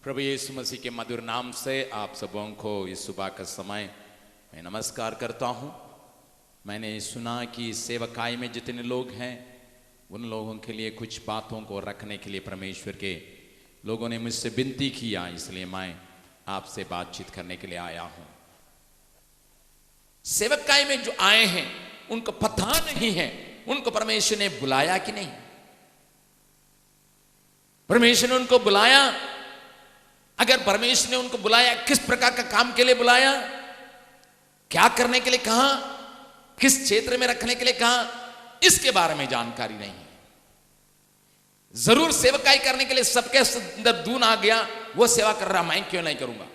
प्रभु यीशु मसीह के मधुर नाम से आप सबों को इस सुबह का समय मैं नमस्कार करता हूं। मैंने सुना कि सेवकाई में जितने लोग हैं उन लोगों के लिए कुछ बातों को रखने के लिए परमेश्वर के लोगों ने मुझसे विनती किया, इसलिए मैं आपसे बातचीत करने के लिए आया हूं। सेवकाई में जो आए हैं उनको पता नहीं है उनको परमेश्वर ने बुलाया कि नहीं। परमेश्वर ने उनको बुलाया, अगर परमेश्वर ने उनको बुलाया किस प्रकार का काम के लिए बुलाया, क्या करने के लिए कहा, किस क्षेत्र में रखने के लिए कहा, इसके बारे में जानकारी नहीं है। जरूर सेवकाई करने के लिए सबके अंदर दून आ गया, वो सेवा कर रहा मैं क्यों नहीं करूंगा,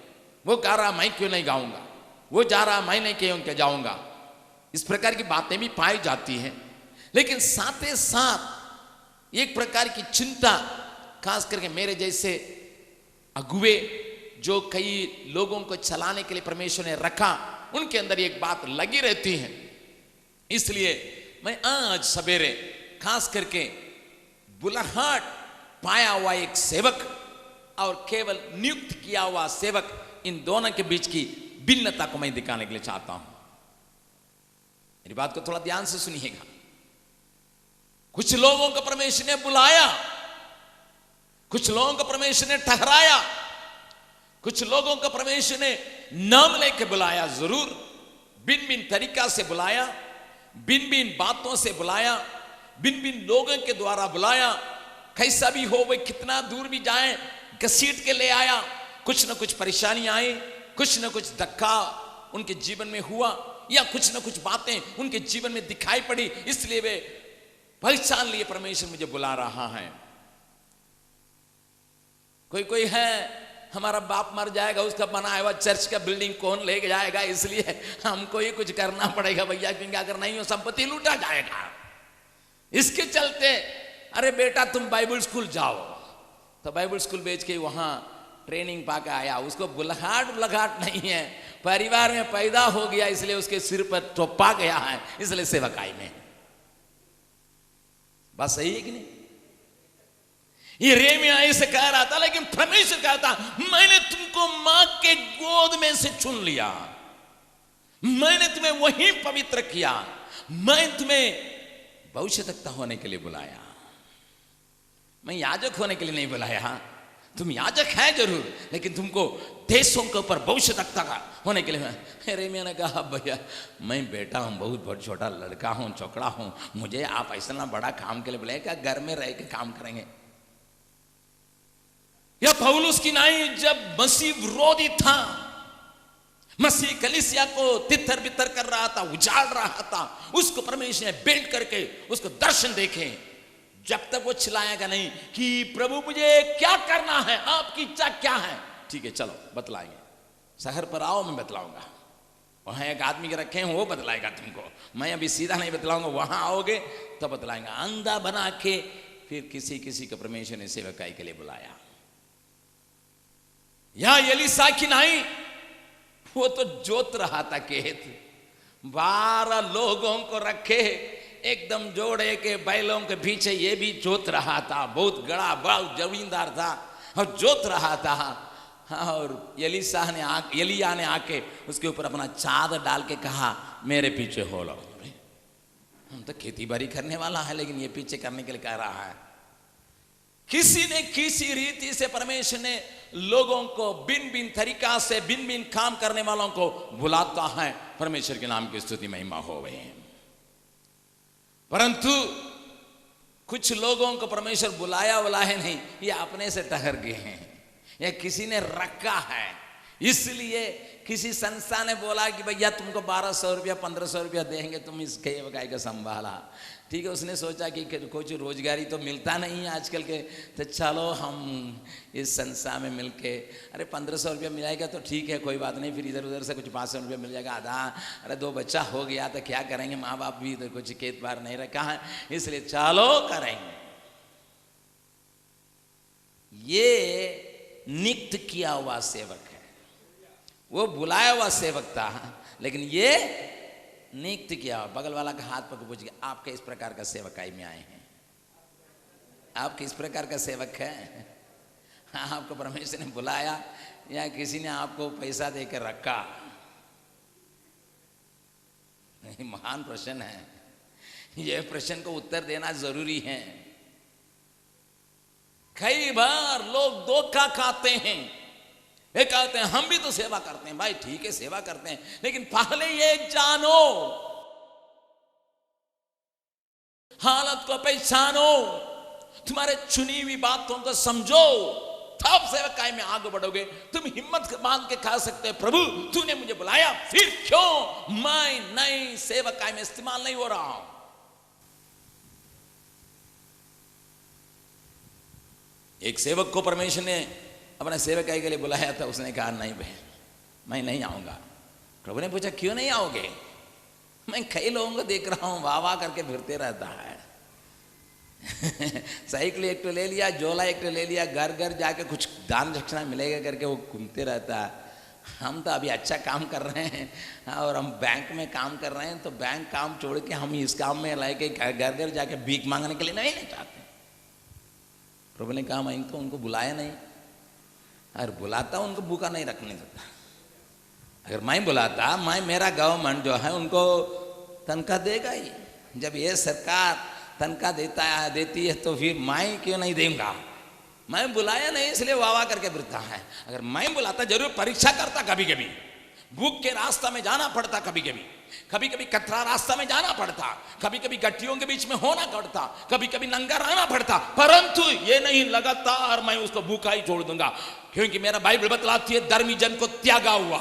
वो गा रहा मैं क्यों नहीं गाऊंगा, वो जा रहा मैं नहीं क्यों जाऊंगा। इस प्रकार की बातें भी पाई जाती हैं, लेकिन साथ ही साथ एक प्रकार की चिंता, खास करके मेरे जैसे अगुवे जो कई लोगों को चलाने के लिए परमेश्वर ने रखा, उनके अंदर एक बात लगी रहती है। इसलिए मैं आज सवेरे खास करके बुलाहट पाया हुआ एक सेवक और केवल नियुक्त किया हुआ सेवक, इन दोनों के बीच की भिन्नता को मैं दिखाने के लिए चाहता हूं। मेरी बात को थोड़ा ध्यान से सुनिएगा। कुछ लोगों को परमेश्वर ने बुलाया, कुछ लोगों को परमेश्वर ने ठहराया, कुछ लोगों को परमेश्वर ने नाम लेके बुलाया, जरूर भिन्न भिन्न तरीका से बुलाया, भिन्न भिन्न बातों से बुलाया, भिन्न भिन्न लोगों के द्वारा बुलाया। कैसा भी हो, वे कितना दूर भी जाए घसीट के ले आया। कुछ ना कुछ परेशानी आई, कुछ ना कुछ धक्का उनके जीवन में हुआ, या कुछ ना कुछ बातें उनके जीवन में दिखाई पड़ी, इसलिए वे पहचान लिए परमेश्वर मुझे बुला रहा है। कोई है हमारा बाप मर जाएगा, उसका बनाया हुआ चर्च का बिल्डिंग कौन ले जाएगा, इसलिए हमको ही कुछ करना पड़ेगा भैया, क्योंकि अगर नहीं हो संपत्ति लूटा जाएगा। इसके चलते अरे बेटा तुम बाइबल स्कूल जाओ, तो बाइबल स्कूल भेज के वहां ट्रेनिंग पाकर आया। उसको बुलाहट नहीं है, परिवार में पैदा हो गया इसलिए उसके सिर पर टोपा गया है, इसलिए सेवकाई में। बस सही है कि नहीं? ये रेमिया ऐसे कह रहा था, लेकिन परमेश्वर कहता मैंने तुमको मां के गोद में से चुन लिया, मैंने तुम्हें वहीं पवित्र किया, मैं तुम्हें भविष्यद्वक्ता होने के लिए बुलाया, मैं याजक होने के लिए नहीं बुलाया। तुम याजक है जरूर, लेकिन तुमको देशों के ऊपर भविष्यद्वक्ता का होने के लिए। रेमिया ने कहा भैया मैं बेटा हूं, बहुत छोटा लड़का हूं, चौकड़ा हूं, मुझे आप ऐसा ना बड़ा काम के लिए बुलाए, क्या घर में रह के काम करेंगे। या पौलुस की नाई जब मसीह विरोधी था, मसीह कलीसिया को तितर बितर कर रहा था, उजाड़ रहा था, उसको परमेश्वर ने भेंट करके उसको दर्शन देखे। जब तक वो चिल्लाएगा नहीं कि प्रभु मुझे क्या करना है, आपकी इच्छा क्या है, ठीक है चलो बतलाएंगे, शहर पर आओ मैं बतलाऊंगा, वहां एक आदमी के रखे हैं वो बतलाएगा तुमको, मैं अभी सीधा नहीं बतलाऊंगा, वहां आओगे तो बतलाएंगे। अंधा बना के फिर किसी को परमेश्वर ने सेवकाई के लिए बुलाया। या एलीसा की नाई, वो तो जोत रहा था खेत, 12 लोगों को रखे एकदम जोड़े के बैलों के पीछे, ये भी जोत रहा था, बहुत बड़ा जमींदार था और जोत रहा था। और एलिया ने आके उसके ऊपर अपना चादर डाल के कहा मेरे पीछे हो लो। हम तो खेती बाड़ी करने वाला है, लेकिन ये पीछे करने के लिए कह रहा है। किसी न किसी रीति से परमेश्वर ने लोगों को भिन्न भिन्न तरीका से भिन्न भिन्न काम करने वालों को बुलाता है। परमेश्वर के नाम की स्तुति महिमा होवे। परंतु कुछ लोगों को परमेश्वर बुलाया नहीं, ये अपने से ठहर गए हैं, या किसी ने रखा है। इसलिए किसी संस्था ने बोला कि भैया तुमको 1200 रुपया 1500 रुपया देंगे, तुम इस सेवकाई का संभाला। ठीक है, उसने सोचा कि कुछ रोजगारी तो मिलता नहीं है आजकल के, तो चलो हम इस संस्था में मिलके, अरे 1500 रुपया मिलेगा तो ठीक है कोई बात नहीं, फिर इधर उधर से कुछ 500 रुपया मिल जाएगा आधा, अरे 2 बच्चा हो गया तो क्या करेंगे, माँ बाप भी इधर कुछ खेत बार नहीं रखा है, इसलिए चलो करेंगे। ये नियुक्त किया हुआ सेवक है, वो बुलाया हुआ सेवक था, लेकिन ये नियुक्त किया। बगल वाला का हाथ पकड़ पूछ गया आप किस प्रकार का सेवकाई में आए हैं, आप किस प्रकार का सेवक है। आपको परमेश्वर ने बुलाया या किसी ने आपको पैसा देकर रखा? महान प्रश्न है। यह प्रश्न को उत्तर देना जरूरी है। कई बार लोग धोखा खाते हैं। ये कहते हैं हम भी तो सेवा करते हैं। भाई ठीक है, सेवा करते हैं, लेकिन पहले ये जानो, हालत को पहचानो, तुम्हारे चुनी हुई बातों को समझो, तब सेवकाई में आगे बढ़ोगे। तुम हिम्मत बांध के कह सकते हो, प्रभु तूने मुझे बुलाया, फिर क्यों मैं नई सेवकाई में इस्तेमाल नहीं हो रहा हूं? एक सेवक को परमेश्वर ने अपने सेवकाई के लिए बुलाया था। उसने कहा नहीं बहन, मैं नहीं आऊंगा। प्रभु ने पूछा क्यों नहीं आओगे? मैं कई लोगों को देख रहा हूं वाह वाह करके फिरते रहता है। साइकिल एक तो ले लिया, झोला एक तो ले लिया, घर घर जाके कुछ दान दक्षिणा मिलेगा करके वो घूमते रहता है। हम तो अभी अच्छा काम कर रहे हैं और हम बैंक में काम कर रहे हैं, तो बैंक काम छोड़ के हम इस काम में लाए के घर घर जाके भीख मांगने के लिए नहीं चाहते। प्रभु ने कहा मैं तो उनको बुलाया नहीं, अगर बुलाता उनको भूखा नहीं रखने देता। अगर मैं बुलाता, मैं मेरा गवर्नमेंट जो है उनको तनख्वाह देगा ही। जब ये सरकार तनख्वाह देती है तो फिर मैं क्यों नहीं देऊंगा? मैं बुलाया नहीं इसलिए वाह वाह करके फिरता है। अगर मैं बुलाता जरूर परीक्षा करता, कभी कभी भूख के रास्ता में जाना पड़ता, कभी कभी कतरा रास्ता में जाना पड़ता, कभी कभी गट्टियों के बीच में होना पड़ता, कभी कभी नंगा रहना पड़ता, परंतु ये नहीं लगातार मैं उसको भूखा ही छोड़ दूंगा, क्योंकि मेरा बाइबल बतलाती है धर्मी जन को त्यागा हुआ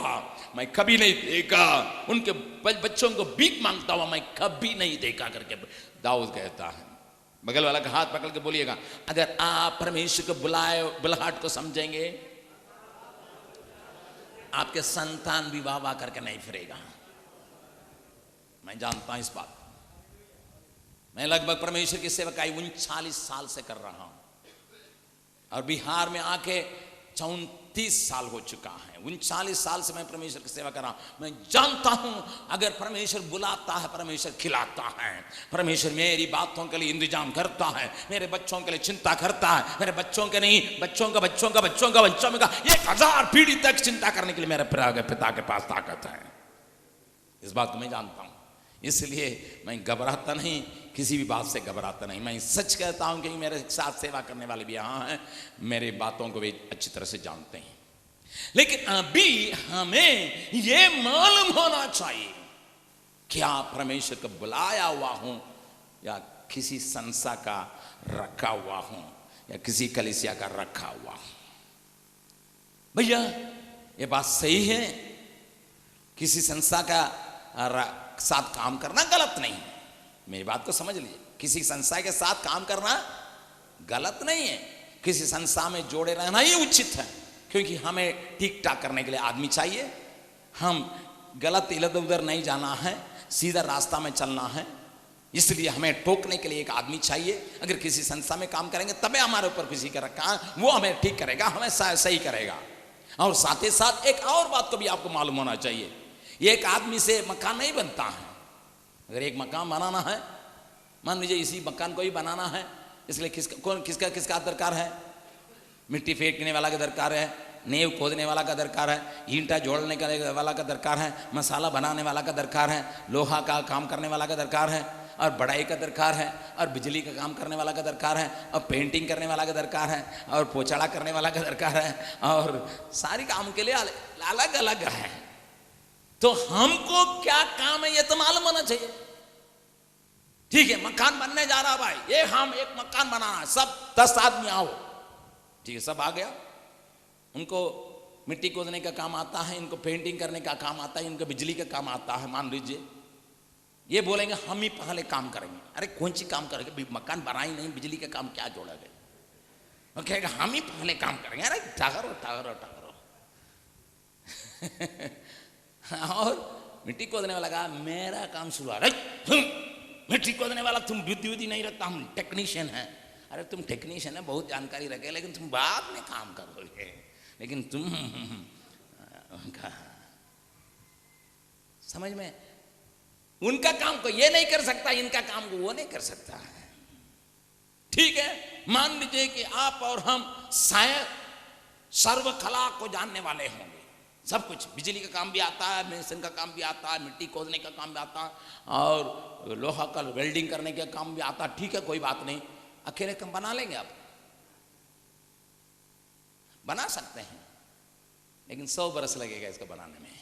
मैं कभी नहीं देखा, उनके बच्चों को भीख मांगता हुआ मैं कभी नहीं देखा करके दाऊद कहता है। बगल वाला का हाथ पकड़ के बोलिएगा, अगर आप परमेश्वर को बुलाहट को समझेंगे, आपके संतान भी वाह वाह करके नहीं फिरेगा। मैं जानता हूं इस बात। मैं लगभग परमेश्वर की सेवकाई 39 साल से कर रहा हूं और बिहार में आके 34 साल हो चुका है। 39 साल से मैं परमेश्वर की सेवा कर रहा हूं। मैं जानता हूं अगर परमेश्वर बुलाता है, परमेश्वर खिलाता है, परमेश्वर मेरी बातों के लिए इंतजाम करता है, मेरे बच्चों के लिए चिंता करता है, मेरे बच्चों के नहीं, बच्चों का 1000 पीढ़ी तक चिंता करने के लिए मेरे पिता के पास ताकत है। इस बात को मैं जानता हूं, इसलिए मैं घबराता नहीं, किसी भी बात से घबराता नहीं। मैं सच कहता हूं कि मेरे साथ सेवा करने वाले भी यहाँ हैं, मेरी बातों को भी अच्छी तरह से जानते हैं। लेकिन अभी हमें यह मालूम होना चाहिए क्या परमेश्वर को बुलाया हुआ हूं या किसी संस्था का रखा हुआ हूं या किसी कलीसिया का रखा हुआ हूं। भैया ये बात सही है, किसी संस्था का साथ काम करना गलत नहीं है। मेरी बात को समझ लीजिए, किसी संस्था के साथ काम करना गलत नहीं है, किसी संस्था में जोड़े रहना ही उचित है, क्योंकि हमें ठीक ठाक करने के लिए आदमी चाहिए। हम गलत इधर उधर नहीं जाना है, सीधा रास्ता में चलना है, इसलिए हमें टोकने के लिए एक आदमी चाहिए। अगर किसी संस्था में काम करेंगे तबे हमारे ऊपर किसी का रखा है, वो हमें ठीक करेगा, हमें सही करेगा। और साथ ही साथ एक और बात को भी आपको मालूम होना चाहिए, एक आदमी से मकान नहीं बनता है। अगर एक मकान बनाना है, मान लीजिए इसी मकान को ही बनाना है, इसलिए किसका दरकार है? मिट्टी फेंकने वाला का दरकार है, नींव खोदने वाला का दरकार है, ईंटा जोड़ने वाला का दरकार है, मसाला बनाने वाला का दरकार है, लोहा का काम करने वाला का दरकार है, और बढ़ाई का दरकार है, और बिजली का काम करने वाला का दरकार है, और पेंटिंग करने वाला का दरकार है, और पोछाड़ा करने वाला का दरकार है, और सारी काम के लिए अलग अलग है। तो हमको क्या काम है ये तो मालूम होना चाहिए। ठीक है, मकान बनने जा रहा भाई, ये हम एक मकान बनाना है, सब 10 आदमी आओ। ठीक है, सब आ गया। उनको मिट्टी खोदने का काम आता है, इनको पेंटिंग करने का काम आता है, इनको बिजली का काम आता है। मान लीजिए ये बोलेंगे हम ही पहले काम करेंगे। अरे कौन सी काम करेंगे, मकान बना ही नहीं, बिजली का काम क्या जोड़ा गया? वो कहेगा हम ही पहले काम करेंगे। अरे टागरो और मिट्टी खोदने वाला कहा मेरा काम शुरू। अरे मिट्टी खोदने वाला, तुम बुद्धि नहीं रखता, हम टेक्नीशियन हैं। अरे तुम टेक्नीशियन है, बहुत जानकारी रखे, लेकिन तुम बाद में काम करोगे, लेकिन तुम समझ में, उनका काम को ये नहीं कर सकता, इनका काम को वो नहीं कर सकता है। ठीक है, मान लीजिए कि आप और हम शायद सर्व कला को जानने वाले होंगे। सब कुछ, बिजली का काम भी आता है, मेसन का काम भी आता है, मिट्टी खोदने का काम भी आता है, और लोहा का वेल्डिंग करने का काम भी आता है। ठीक है, कोई बात नहीं, अकेले कम बना लेंगे, आप बना सकते हैं, लेकिन 100 बरस लगेगा इसको बनाने में।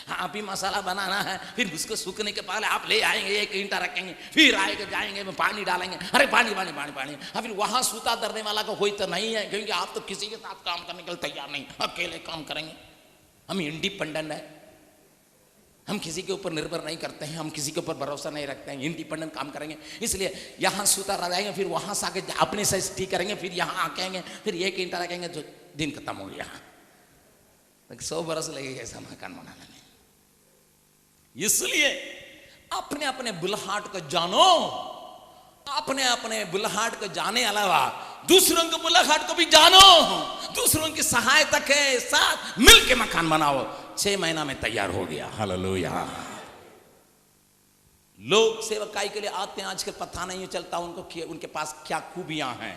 हाँ, आप ही मसाला बनाना है, फिर उसको सूखने के पहले आप ले आएंगे, एक ईंटा रखेंगे, फिर आएंगे जाएंगे पानी डालेंगे, अरे पानी पानी पानी पानी। हाँ, फिर वहां सूता धरने वाला का कोई तो नहीं है, क्योंकि आप तो किसी के साथ काम करने के लिए तैयार नहीं, अकेले काम करेंगे। हम इंडिपेंडेंट है, हम किसी के ऊपर निर्भर नहीं करते हैं, हम किसी के ऊपर भरोसा नहीं रखते हैं, इंडिपेंडेंट काम करेंगे। इसलिए यहाँ सूता लगाएंगे, फिर वहां से आके अपने से ठीक करेंगे, फिर यहाँ आकेंगे, फिर एक ईंटा रखेंगे, तो दिन खत्म हो गया। 100 बरस लगेगा ऐसा मकान बनाने में। इसलिए अपने अपने बुलहाट को जानो, अपने अपने बुलहाट को जाने अलावा दूसरों के बुलहाट को भी जानो, दूसरों की सहायता के साथ मिलके मकान बनाओ। 6 महीना में तैयार हो गया। हालेलुया। लोग सेवकाई के लिए आते हैं, आजकल पता नहीं चलता उनको उनके पास क्या खूबियां हैं।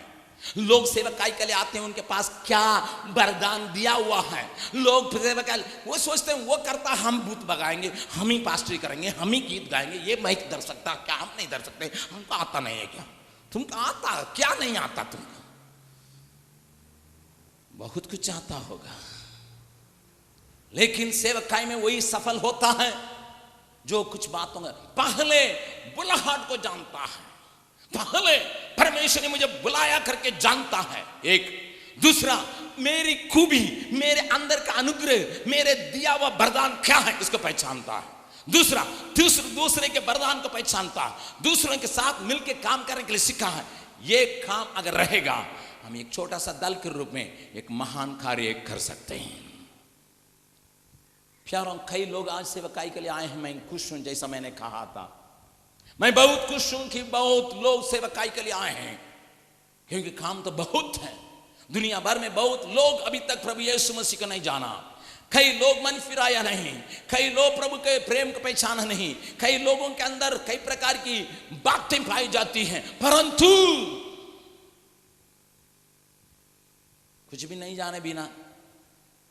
लोग सेवकाई के लिए आते हैं, उनके पास क्या वरदान दिया हुआ है। लोग सेवकाई वो सोचते हैं वो करता, हम भूत भगाएंगे, हम ही पास्टरी करेंगे, हम ही गीत गाएंगे, ये मैं धर सकता क्या, हम नहीं धर सकते, हमको आता नहीं है क्या? तुमको आता क्या? नहीं आता तुमको? बहुत कुछ आता होगा, लेकिन सेवकाई में वही सफल होता है जो कुछ बातों में पहले बुलाहट को जानता है, पहले परमेश्वर ने मुझे बुलाया करके जानता है। एक दूसरा, मेरी खूबी, मेरे अंदर का अनुग्रह, मेरे दिया हुआ वरदान क्या है, इसको पहचानता है। दूसरा, दूसरे के वरदान को पहचानता है, दूसरों के साथ मिलकर काम करने के लिए सीखा है। ये काम अगर रहेगा, हम एक छोटा सा दल के रूप में एक महान कार्य कर सकते हैं। प्यारों, कई लोग आज सेवकाई के लिए आए हैं, मैं खुश हूं, जैसा मैंने कहा था, मैं बहुत खुश हूं कि बहुत लोग सेवकाई के लिए आए हैं, क्योंकि काम तो बहुत है। दुनिया भर में बहुत लोग अभी तक प्रभु यीशु मसीह को नहीं जाना, कई लोग मन फिराया नहीं, कई लोग प्रभु के प्रेम को पहचाना नहीं, कई लोगों के अंदर कई प्रकार की बातें पाई जाती हैं, परंतु कुछ भी नहीं जाने बिना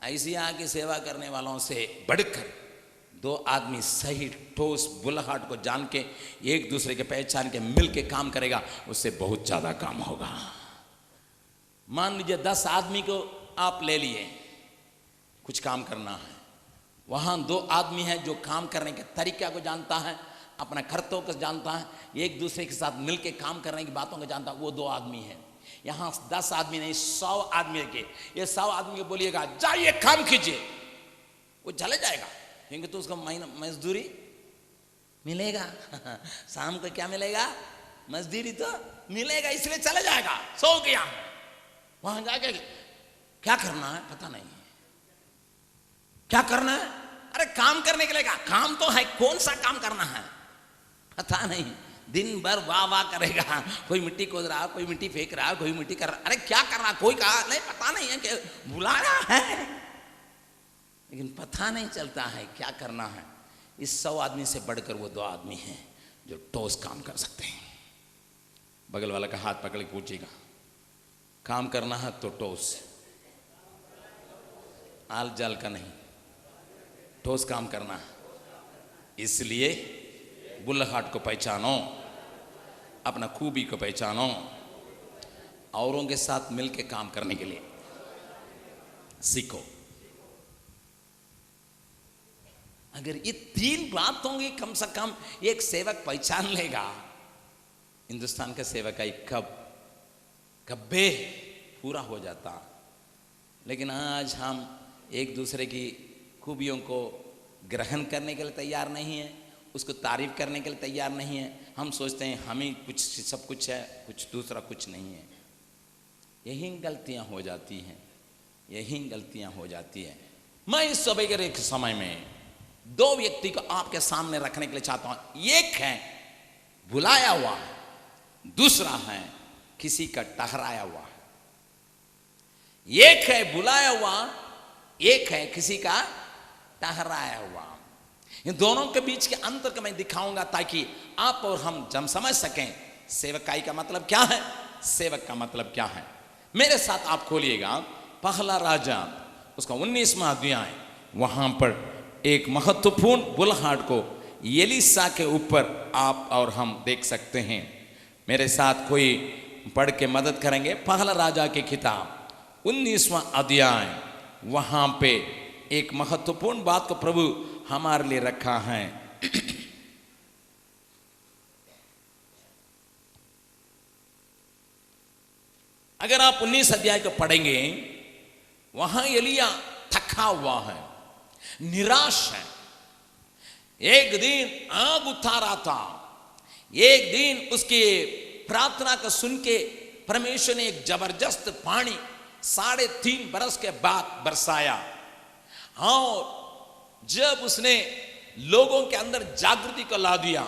ऐसी आके सेवा करने वालों से बढ़कर 2 आदमी सही ठोस बुलहाट को जान के, एक दूसरे के पहचान के, मिल के काम करेगा, उससे बहुत ज्यादा काम होगा। मान लीजिए 10 आदमी को आप ले लिए, कुछ काम करना है, वहां 2 आदमी हैं जो काम करने के तरीका को जानता है, अपना कर्तव्य को जानता है, एक दूसरे के साथ मिल के काम करने की बातों को जानता है, वो 2 आदमी हैं। यहाँ 10 आदमी नहीं, 100 आदमी के, ये 100 आदमी को बोलिएगा जाइए काम कीजिए, वो चले जाएगा, क्योंकि तो उसको महीना मजदूरी मिलेगा। शाम को क्या मिलेगा? मजदूरी तो मिलेगा, इसलिए चले जाएगा। सो गया, वहां जाके क्या करना है पता नहीं, क्या करना है? अरे काम करने के लिए कहा, काम तो है, कौन सा काम करना है पता नहीं, दिन भर वाह वाह करेगा, कोई मिट्टी खोद रहा, कोई मिट्टी फेंक रहा, कोई मिट्टी कर रहा, अरे क्या कर रहा, कोई कहा नहीं, पता नहीं है कि बुलाया है, लेकिन पता नहीं चलता है क्या करना है। इस 100 आदमी से बढ़कर वो 2 आदमी हैं जो ठोस काम कर सकते हैं। बगल वाला का हाथ पकड़ के पूछेगा, काम करना है तो ठोस, आल जाल का नहीं, ठोस काम करना है। इसलिए बुलहाट को पहचानो, अपना खूबी को पहचानो, औरों के साथ मिलकर काम करने के लिए सीखो। अगर ये 3 बातों की कम से कम एक सेवक पहचान लेगा, हिंदुस्तान का सेवकाई कब्बे पूरा हो जाता। लेकिन आज हम एक दूसरे की खूबियों को ग्रहण करने के लिए तैयार नहीं है, उसको तारीफ करने के लिए तैयार नहीं है। हम सोचते हैं हम ही कुछ सब कुछ है, कुछ दूसरा कुछ नहीं है। यही गलतियां हो जाती हैं, यही गलतियां हो जाती हैं। मैं इस सवेरे के समय में 2 व्यक्ति को आपके सामने रखने के लिए चाहता हूं। एक है बुलाया हुआ, दूसरा है किसी का ठहराया हुआ। एक है बुलाया हुआ, एक है किसी का ठहराया हुआ। इन दोनों के बीच के अंतर को मैं दिखाऊंगा ताकि आप और हम जब समझ सकें सेवकाई का मतलब क्या है, सेवक का मतलब क्या है। मेरे साथ आप खोलिएगा पहला राजा उसका 19वां अध्याय। वहां पर एक महत्वपूर्ण बुलहाट को एलीशा के ऊपर आप और हम देख सकते हैं। मेरे साथ कोई पढ़ के मदद करेंगे। पहला राजा की किताब 19वां अध्याय, वहां पे एक महत्वपूर्ण बात को प्रभु हमारे लिए रखा है। अगर आप 19 अध्याय को पढ़ेंगे, वहां एलिया थका हुआ है, निराश है। एक दिन आग उठा रहा था, एक दिन उसकी प्रार्थना को सुन के परमेश्वर ने एक जबरदस्त पानी 3.5 बरस के बाद बरसाया। और जब उसने लोगों के अंदर जागृति को ला दिया,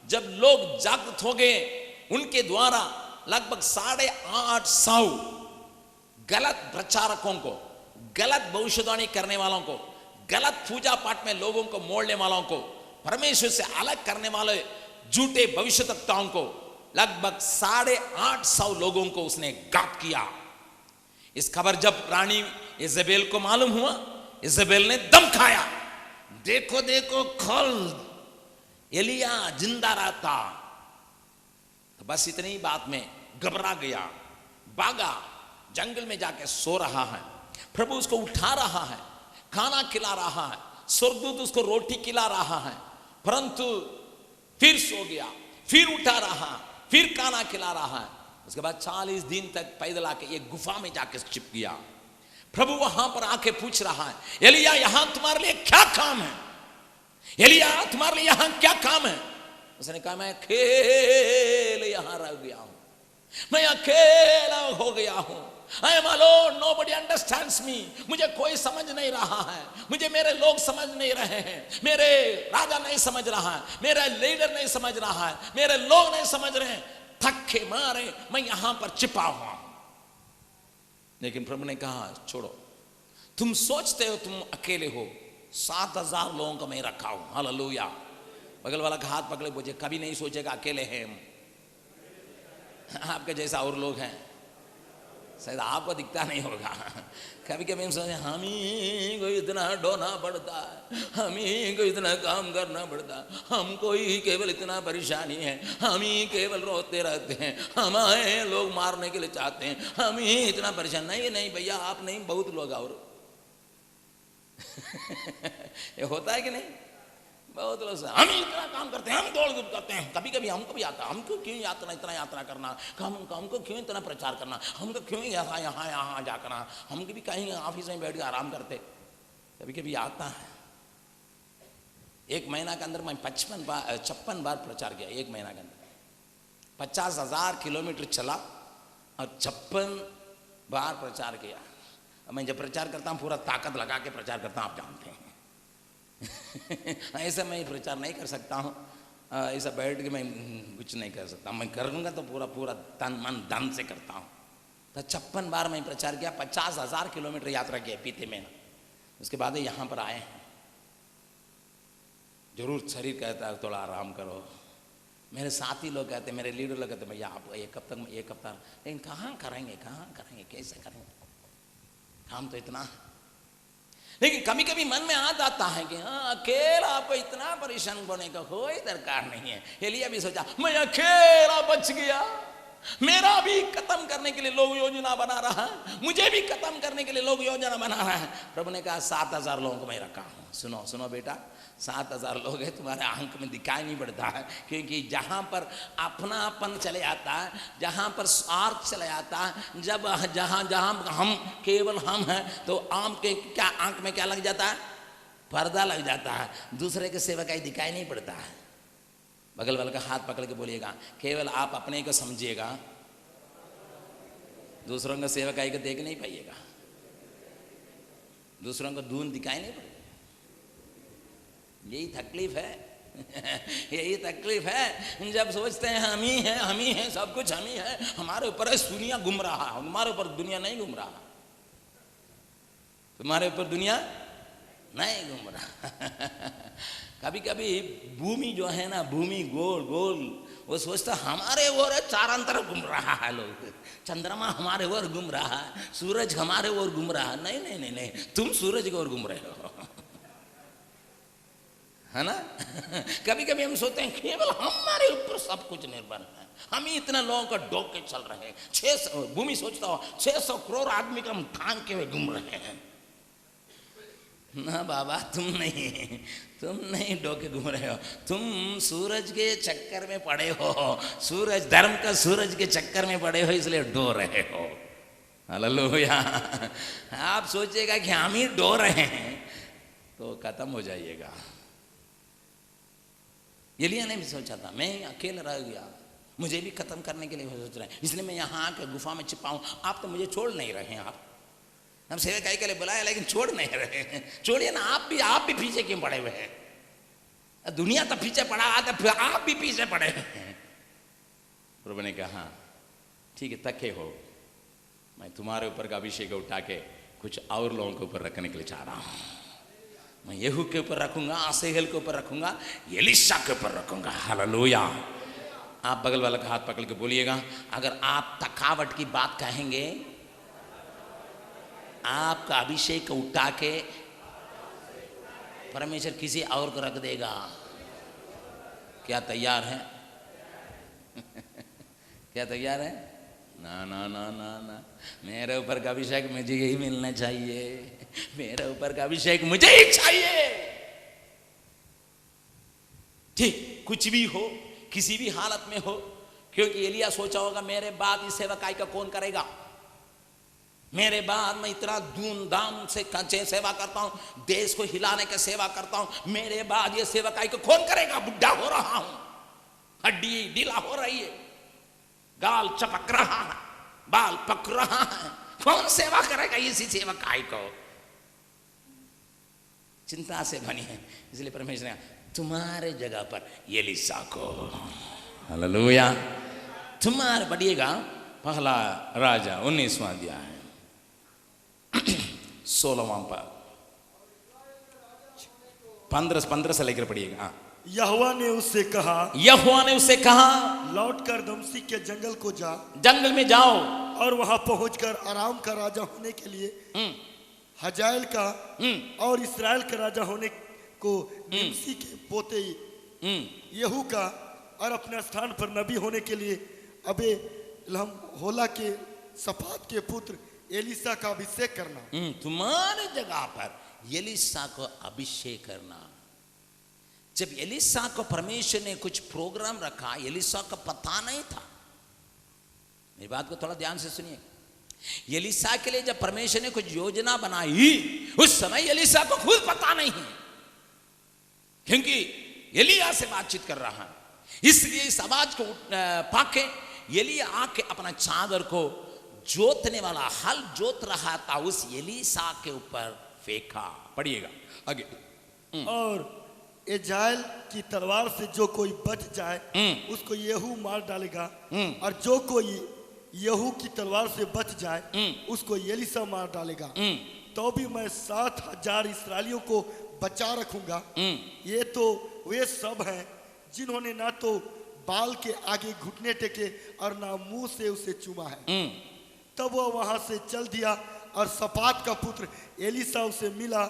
जब लोग जागृत हो गए, उनके द्वारा लगभग 850 गलत प्रचारकों को, गलत भविष्यवाणी करने वालों को, गलत पूजा पाठ में लोगों को मोड़ने वालों को, परमेश्वर से अलग करने वाले झूठे भविष्यवक्ताओं को, लगभग 850 लोगों को उसने गायब किया। इस खबर जब रानी इजेबेल को मालूम हुआ, इजेबेल ने दम खाया, देखो देखो खोल एलिया जिंदा रहता। तो बस इतनी बात में घबरा गया, भागा, जंगल में जाके सो रहा है। प्रभु उसको उठा रहा है, खाना खिला रहा है, स्वर्गदूत उसको रोटी खिला रहा है, परंतु फिर सो गया, फिर उठा रहा, फिर खाना खिला रहा है। उसके बाद 40 दिन तक पैदल आके एक गुफा में जाके छिप गया। प्रभु वहां पर आके पूछ रहा है, एलिया यहां तुम्हारे लिए क्या काम है? एलिया तुम्हारे लिए यहां क्या काम है? उसने कहा मैं अकेले यहां रह गया हूं, मैं अकेला हो गया हूं। I am alone, nobody understands me. मुझे कोई समझ नहीं रहा है, मुझे मेरे लोग समझ नहीं रहे हैं, मेरे राजा नहीं समझ रहा है, मेरा लीडर नहीं समझ रहा है, मेरे लोग नहीं समझ रहे हैं, थके मारे मैं यहां पर छिपा हुआ हूं। लेकिन प्रभु ने कहा छोड़ो, तुम सोचते हो तुम अकेले हो, 7000 लोगों को मैं रखा हूं। हालेलुया। बगल वाला का हाथ पकड़े बोझे, कभी नहीं सोचेगा अकेले हैं हम, आपके जैसा और लोग हैं, शायद आपको दिखता नहीं होगा। कभी कभी हम सोचते हम ही को इतना ढोना पड़ता है, हम ही को इतना काम करना पड़ता है, हमको ही केवल इतना परेशानी है, हम ही केवल रोते रहते हैं, हमारे लोग मारने के लिए चाहते हैं, हम ही इतना परेशान। नहीं नहीं भैया, आप नहीं, बहुत लोग और ये होता है कि नहीं? बहुत लोग हम ही इतना काम करते हैं, हम दौड़ धूप करते हैं, कभी कभी हमको भी आता, हमको क्यों इतना यात्रा करना, हमको क्यों इतना प्रचार करना, हमको क्यों यहाँ जा करना, हम भी कहीं ऑफिस में बैठ के आराम करते। कभी कभी आता है। 1 महीना के अंदर मैं 56 बार प्रचार किया। 1 महीना के अंदर 50,000 किलोमीटर चला और 56 बार प्रचार किया। मैं जब प्रचार करता हूँ पूरा ताकत लगा के प्रचार करता हूँ, आप जानते हैं। ऐसा मैं प्रचार नहीं कर सकता हूँ, ऐसा बैठ के मैं कुछ नहीं कर सकता। मैं करूँगा तो पूरा तन मन धन से करता हूँ। तो 56 बार मैं प्रचार किया, 50,000 किलोमीटर यात्रा किया पीते में। उसके बाद यहाँ पर आए हैं। जरूर शरीर कहता है थोड़ा आराम करो, मेरे साथी लोग कहते, मेरे लीडर लोग कहते भैया आप एक हफ्ता, लेकिन कहाँ करेंगे कैसे करेंगे, काम तो इतना। लेकिन कभी कभी मन में आ जाता है कि हाँ अकेला आपको इतना परेशान होने का कोई दरकार नहीं है। एलिया भी सोचा मैं अकेला बच गया, मेरा भी खत्म करने के लिए लोग योजना बना रहा है, मुझे भी खत्म करने के लिए लोग योजना बना रहा है। प्रभु ने कहा 7,000 लोगों को मैं रखा हूँ। सुनो बेटा, 7,000 लोग हैं, तुम्हारे आंख में दिखाई नहीं पड़ता है, क्योंकि जहाँ पर अपनापन चले आता है, जहाँ पर स्वार्थ चले आता है, जब जहाँ हम केवल हम हैं, तो आम के क्या आंख में क्या लग जाता है? पर्दा लग जाता है, दूसरे के सेवा का दिखाई नहीं पड़ता है। बगल वाले का हाथ पकड़ के बोलिएगा, केवल आप अपने को समझिएगा, दूसरों का सेवा का देख नहीं पाइएगा, दूसरों को दून दिखाई नहीं पड़ेगा। यही तकलीफ है। यही तकलीफ है जब सोचते हैं हम ही हैं, सब कुछ हम ही है, हमारे ऊपर दुनिया घूम रहा है। हमारे ऊपर दुनिया नहीं घूम रहा, तुम्हारे ऊपर दुनिया नहीं घूम रहा। कभी कभी भूमि जो है ना, भूमि गोल गोल, वो सोचता हमारे ओर चारों तरफ घूम रहा है लोग, चंद्रमा हमारे ओर घूम रहा है, सूरज हमारे ओर घूम रहा है। नहीं नहीं नहीं नहीं, तुम सूरज की ओर घूम रहे हो, है ना। कभी कभी हम सोचते हैं केवल हमारे ऊपर सब कुछ निर्भर है, हम ही इतना लोगों का डोक के चल रहे हैं। 600 भूमि सोचता हो 600 करोड़ आदमी का हम ठांग के हुए घूम रहे हैं। ना बाबा, तुम नहीं डोके घूम रहे हो, तुम सूरज के चक्कर में पड़े हो, सूरज धर्म का सूरज के चक्कर में पड़े हो, इसलिए डो रहे हो। हालेलुया। आप सोचिएगा कि हम ही डो रहे हैं तो खत्म हो जाइएगा। एलिया ने भी सोचा था मैं अकेला रह गया, मुझे भी खत्म करने के लिए सोच रहे हैं, इसलिए मैं यहाँ आके गुफा में छिपाऊं। आप तो मुझे छोड़ नहीं रहे हैं, आप हम सेवकाई के लिए बुलाया लेकिन छोड़ नहीं रहे हैं। छोड़िए ना, आप भी पीछे क्यों पड़े हुए हैं? दुनिया तो पीछे पड़ा, तो आप भी पीछे पड़े हुए हैं। प्रभु ने कहा ठीक है, तके हो, मैं तुम्हारे ऊपर का अभिषेक उठा के कुछ और लोगों के ऊपर रखने के लिए चाह रहा हूं। मैं येहू के ऊपर रखूंगा, आसेहेल के ऊपर रखूंगा, एलीशा के ऊपर रखूंगा। हालेलुया। आप बगल वाला का हाथ पकड़ के बोलिएगा, अगर आप थकावट की बात कहेंगे, आपका अभिषेक उठा के परमेश्वर किसी और को रख देगा। क्या तैयार है? क्या तैयार है? ना ना ना ना ना, मेरे ऊपर का अभिषेक मुझे ही मिलना चाहिए, मेरे ऊपर का अभिषेक मुझे ही चाहिए। ठीक, कुछ भी हो, किसी भी हालत में हो, क्योंकि एलिया सोचा होगा मेरे बाद इस सेवकाई का कौन करेगा, मेरे बाद मैं इतना धूमधाम से सेवा करता हूं, देश को हिलाने की सेवा करता हूं, मेरे बाद ये सेवकाई को कौन करेगा? बुढ़ा हो रहा हूं, हड्डी ढीला हो रही है, गाल चपक रहा है, बाल पक रहा है, कौन सेवा करेगा इसी सेवकाई को? चिंता से बनी है, इसलिए परमेश्वर ने तुम्हारे जगह पर एलीशा को। हालेलुया। तुम्हारे पढ़िएगा पहला राजा 19वां अध्याय 16वां पर 15 से लेकर पढ़िएगा। यहोवा ने उससे कहा लौटकर दमश्क के जंगल को जा, जंगल में जाओ और वहां पहुंचकर आराम का राजा होने के लिए हजाएल का और इस्राएल का राजा होने को निमसी के पोते यहू का और अपने स्थान पर नबी होने के लिए अबे होला के सफात के पुत्र एलीशा का अभिषेक करना। तुम्हारे जगह पर एलीशा को अभिषेक करना। जब एलीशा को परमेश्वर ने कुछ प्रोग्राम रखा, एलीशा का पता नहीं था। मेरी बात को थोड़ा ध्यान से सुनिए। एलीशा के लिए जब परमेश्वर ने कुछ योजना बनाई, उस समय एलीशा को खुद पता नहीं है, क्योंकि एलिया से बातचीत कर रहा है। इसलिए इस आवाज को पाके एलिया आके अपना चादर को जोतने वाला हल जोत रहा था, उस एलीशा के ऊपर फेंका। पढ़िएगा आगे। और एजाइल की तलवार से जो कोई बच जाए उसको यहू मार डालेगा, और जो कोई यहू की तलवार से बच जाए उसको एलीशा मार डालेगा। तो भी मैं 7,000 इस्राएलियों को बचा रखूंगा। ये तो वे सब हैं जिन्होंने ना तो बाल के आगे घुटने टेके और ना मुंह से उसे चूमा है। तब वह वहां से चल दिया और सपात का पुत्र एलीशा उसे मिला,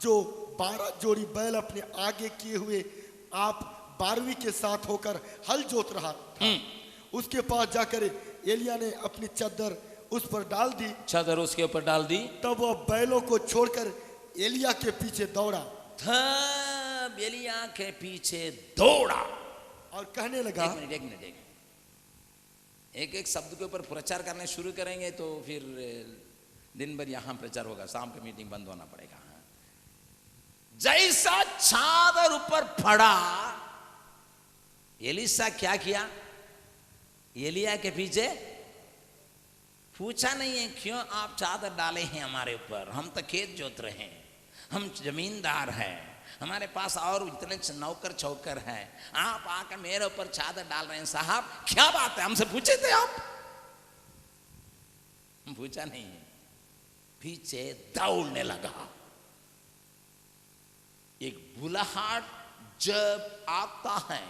जो 12 जोड़ी बैल अपने आगे किए हुए आप 12वीं के साथ होकर हल जोत रहा था। उसके पास जाकर एलिया ने अपनी चादर उस पर डाल दी, चादर उसके ऊपर डाल दी। तब वह बैलों को छोड़कर एलिया के पीछे दौड़ा। तब एलिया के पीछे दौड़ा और कहने लगा, एक मिनट, एक शब्द के ऊपर प्रचार करने शुरू करेंगे तो फिर दिन भर यहां प्रचार होगा, शाम की मीटिंग बंद होना पड़ेगा। जैसा चादर ऊपर पड़ा, एलीशा क्या किया? एलिया के पीछे पूछा नहीं है क्यों आप चादर डाले हैं हमारे ऊपर, हम तो खेत जोत रहे हैं, हम जमींदार हैं, हमारे पास और इतने नौकर चौकर हैं, आप आकर मेरे ऊपर चादर डाल रहे हैं, साहब क्या बात है? हमसे पूछे थे आप? पूछा नहीं है, पीछे दौड़ने लगा। एक बुलाहट जब आता है,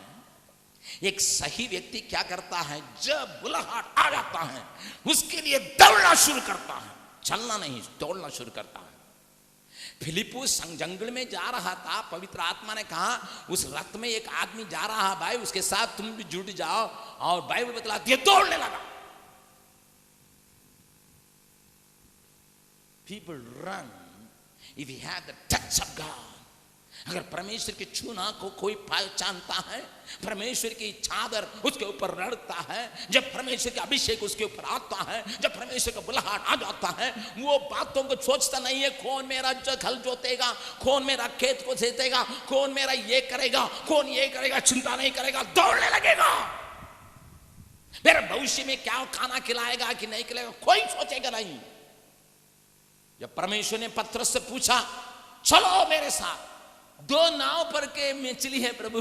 एक सही व्यक्ति क्या करता है, जब बुलाहट आ जाता है उसके लिए दौड़ना शुरू करता है, चलना नहीं दौड़ना शुरू करता है। फिलिपुस जंगल में जा रहा था, पवित्र आत्मा ने कहा उस रथ में एक आदमी जा रहा है भाई, उसके साथ तुम भी जुट जाओ, और बाइबल बतलाती है दौड़ने लगा। People run if he had the touch of God. अगर परमेश्वर की छूना को कोई पहचानता है, परमेश्वर की चादर उसके ऊपर रड़ता है, जब परमेश्वर का अभिषेक उसके ऊपर आता है, जब परमेश्वर का बुलाहट आ जाता है, वो बातों को सोचता नहीं है कौन मेरा हल जोतेगा, कौन मेरा खेत को जोतेगा, कौन मेरा ये करेगा, कौन ये करेगा, चिंता नहीं करेगा, दौड़ने लगेगा। मेरे भविष्य में क्या खाना खिलाएगा कि नहीं खिलाएगा कोई सोचेगा नहीं। जब परमेश्वर ने पतरस से पूछा चलो मेरे साथ, 2 नाव पर के मछली है प्रभु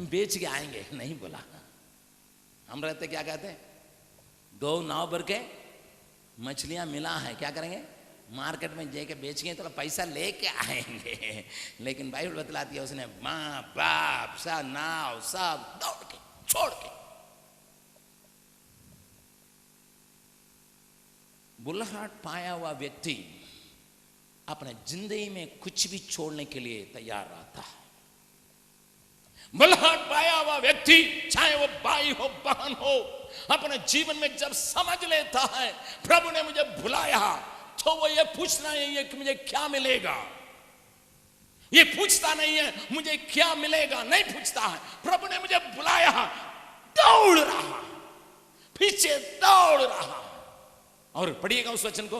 बेच के आएंगे, नहीं बोला। हम रहते क्या कहते हैं, 2 नाव पर के मछलियां मिला है, क्या करेंगे, मार्केट में जाके बेचेंगे तो पैसा लेके आएंगे। लेकिन बाइबल बतलाती है उसने माँ बाप सब नाव सब दौड़ के छोड़ के। बुलाहट पाया हुआ व्यक्ति अपने जिंदगी में कुछ भी छोड़ने के लिए तैयार रहता है। बुलाहट पाया हुआ व्यक्ति चाहे वो भाई हो बहन हो, अपने जीवन में जब समझ लेता है प्रभु ने मुझे बुलाया, तो वो ये पूछना नहीं है कि मुझे क्या मिलेगा, ये पूछता नहीं है मुझे क्या मिलेगा, नहीं पूछता है, प्रभु ने मुझे बुलाया, दौड़ रहा, पीछे दौड़ रहा। और पढ़िएगा उस वचन को,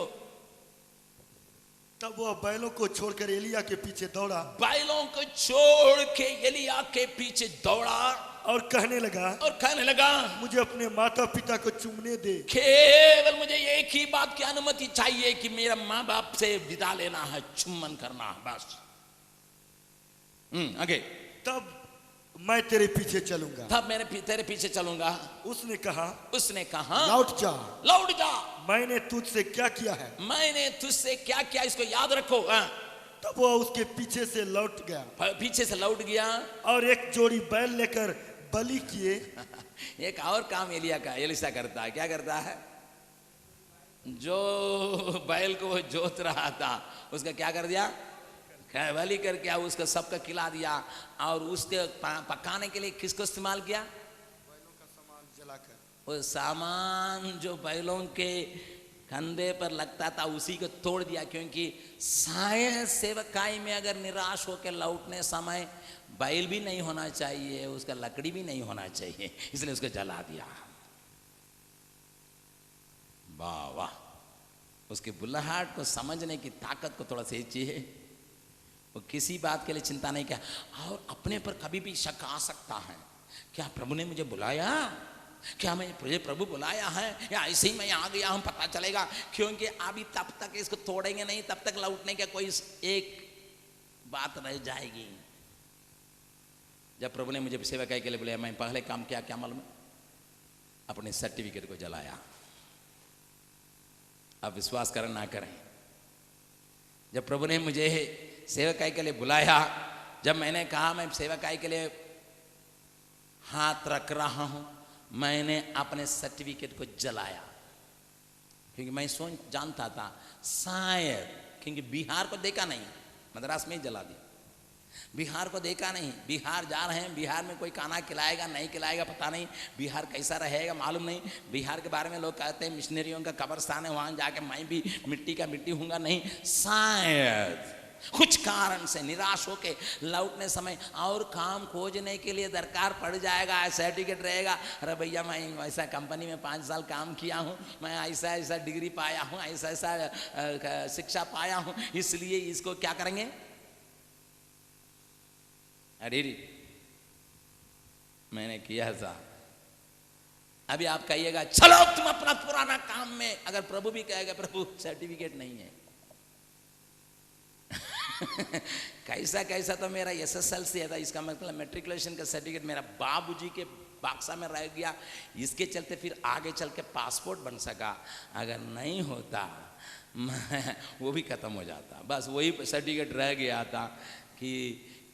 तब वह बैलों को छोड़कर एलिया के पीछे दौड़ा, बैलों को छोड़ के एलिया के पीछे दौड़ा और कहने लगा मुझे अपने माता पिता को चूमने दे। केवल मुझे एक ही बात की अनुमति चाहिए कि मेरा माँ बाप से विदा लेना है, चुम्बन करना है, बस। आगे, तब मैं तेरे पीछे चलूंगा, तब तेरे पीछे चलूंगा। उसने कहा लौट जा, मैंने तुझसे क्या किया है, मैंने तुझसे क्या किया, इसको याद रखो। तब वह उसके पीछे से लौट गया और एक जोड़ी बैल लेकर बलि किए। एक और काम एलिशा करता है, क्या करता है, जो बैल को वो जोत रहा था उसका क्या कर दिया, बलि करके उसका सबका खिला दिया, और उसके पकाने के लिए किसको इस्तेमाल किया, बैलों का सामान जलाकर, वो सामान जो बैलों के कंधे पर लगता था उसी को तोड़ दिया, क्योंकि शायद सेवकाई में अगर निराश होकर लौटने समय बैल भी नहीं होना चाहिए, उसका लकड़ी भी नहीं होना चाहिए, इसलिए उसको जला दिया। वाह वाह, उसके बुलाहट को समझने की ताकत को थोड़ा सी चाहिए। वो किसी बात के लिए चिंता नहीं किया, और अपने पर कभी भी शक आ सकता है, क्या प्रभु ने मुझे बुलाया, क्या मुझे प्रभु बुलाया है, या ऐसे ही मैं आ गया हूं, पता चलेगा, क्योंकि अभी तब तक इसको तोड़ेंगे नहीं, तब तक लौटने का कोई एक बात रह जाएगी। जब प्रभु ने मुझे सेवकाई के लिए बुलाया, मैं पहले काम किया, क्या मालूम, अपने सर्टिफिकेट को जलाया। अब विश्वास करें ना करें, जब प्रभु ने मुझे सेवकाई के लिए बुलाया, जब मैंने कहा मैं सेवकाई के लिए हाथ रख रहा हूं, मैंने अपने सर्टिफिकेट को जलाया, क्योंकि मैं जानता था शायद, क्योंकि बिहार को देखा नहीं, मद्रास में ही जला दिया, बिहार को देखा नहीं, बिहार जा रहे हैं, बिहार में कोई खाना खिलाएगा नहीं खिलाएगा पता नहीं, बिहार कैसा रहेगा मालूम नहीं, बिहार के बारे में लोग कहते हैं मिशनरियों का कब्रिस्तान है, वहां जाके मैं भी मिट्टी का मिट्टी हूँगा, नहीं, शायद कुछ कारण से निराश होके लौटने समय और काम खोजने के लिए दरकार पड़ जाएगा, सर्टिफिकेट रहेगा, अरे भैया मैं ऐसा कंपनी में 5 साल काम किया हूँ, मैं ऐसा ऐसा डिग्री पाया हूँ, ऐसा ऐसा शिक्षा पाया हूँ, इसलिए इसको क्या करेंगे, अरे मैंने किया था। अभी आप कहिएगा चलो तुम अपना पुराना काम में, अगर प्रभु भी कहेगा प्रभु सर्टिफिकेट नहीं है कैसा कैसा तो मेरा SSLC था, इसका मतलब मैट्रिकुलेशन का सर्टिफिकेट मेरा बाबूजी के बक्सा में रह गया, इसके चलते फिर आगे चल के पासपोर्ट बन सका, अगर नहीं होता वो भी खत्म हो जाता, बस वही सर्टिफिकेट रह गया था कि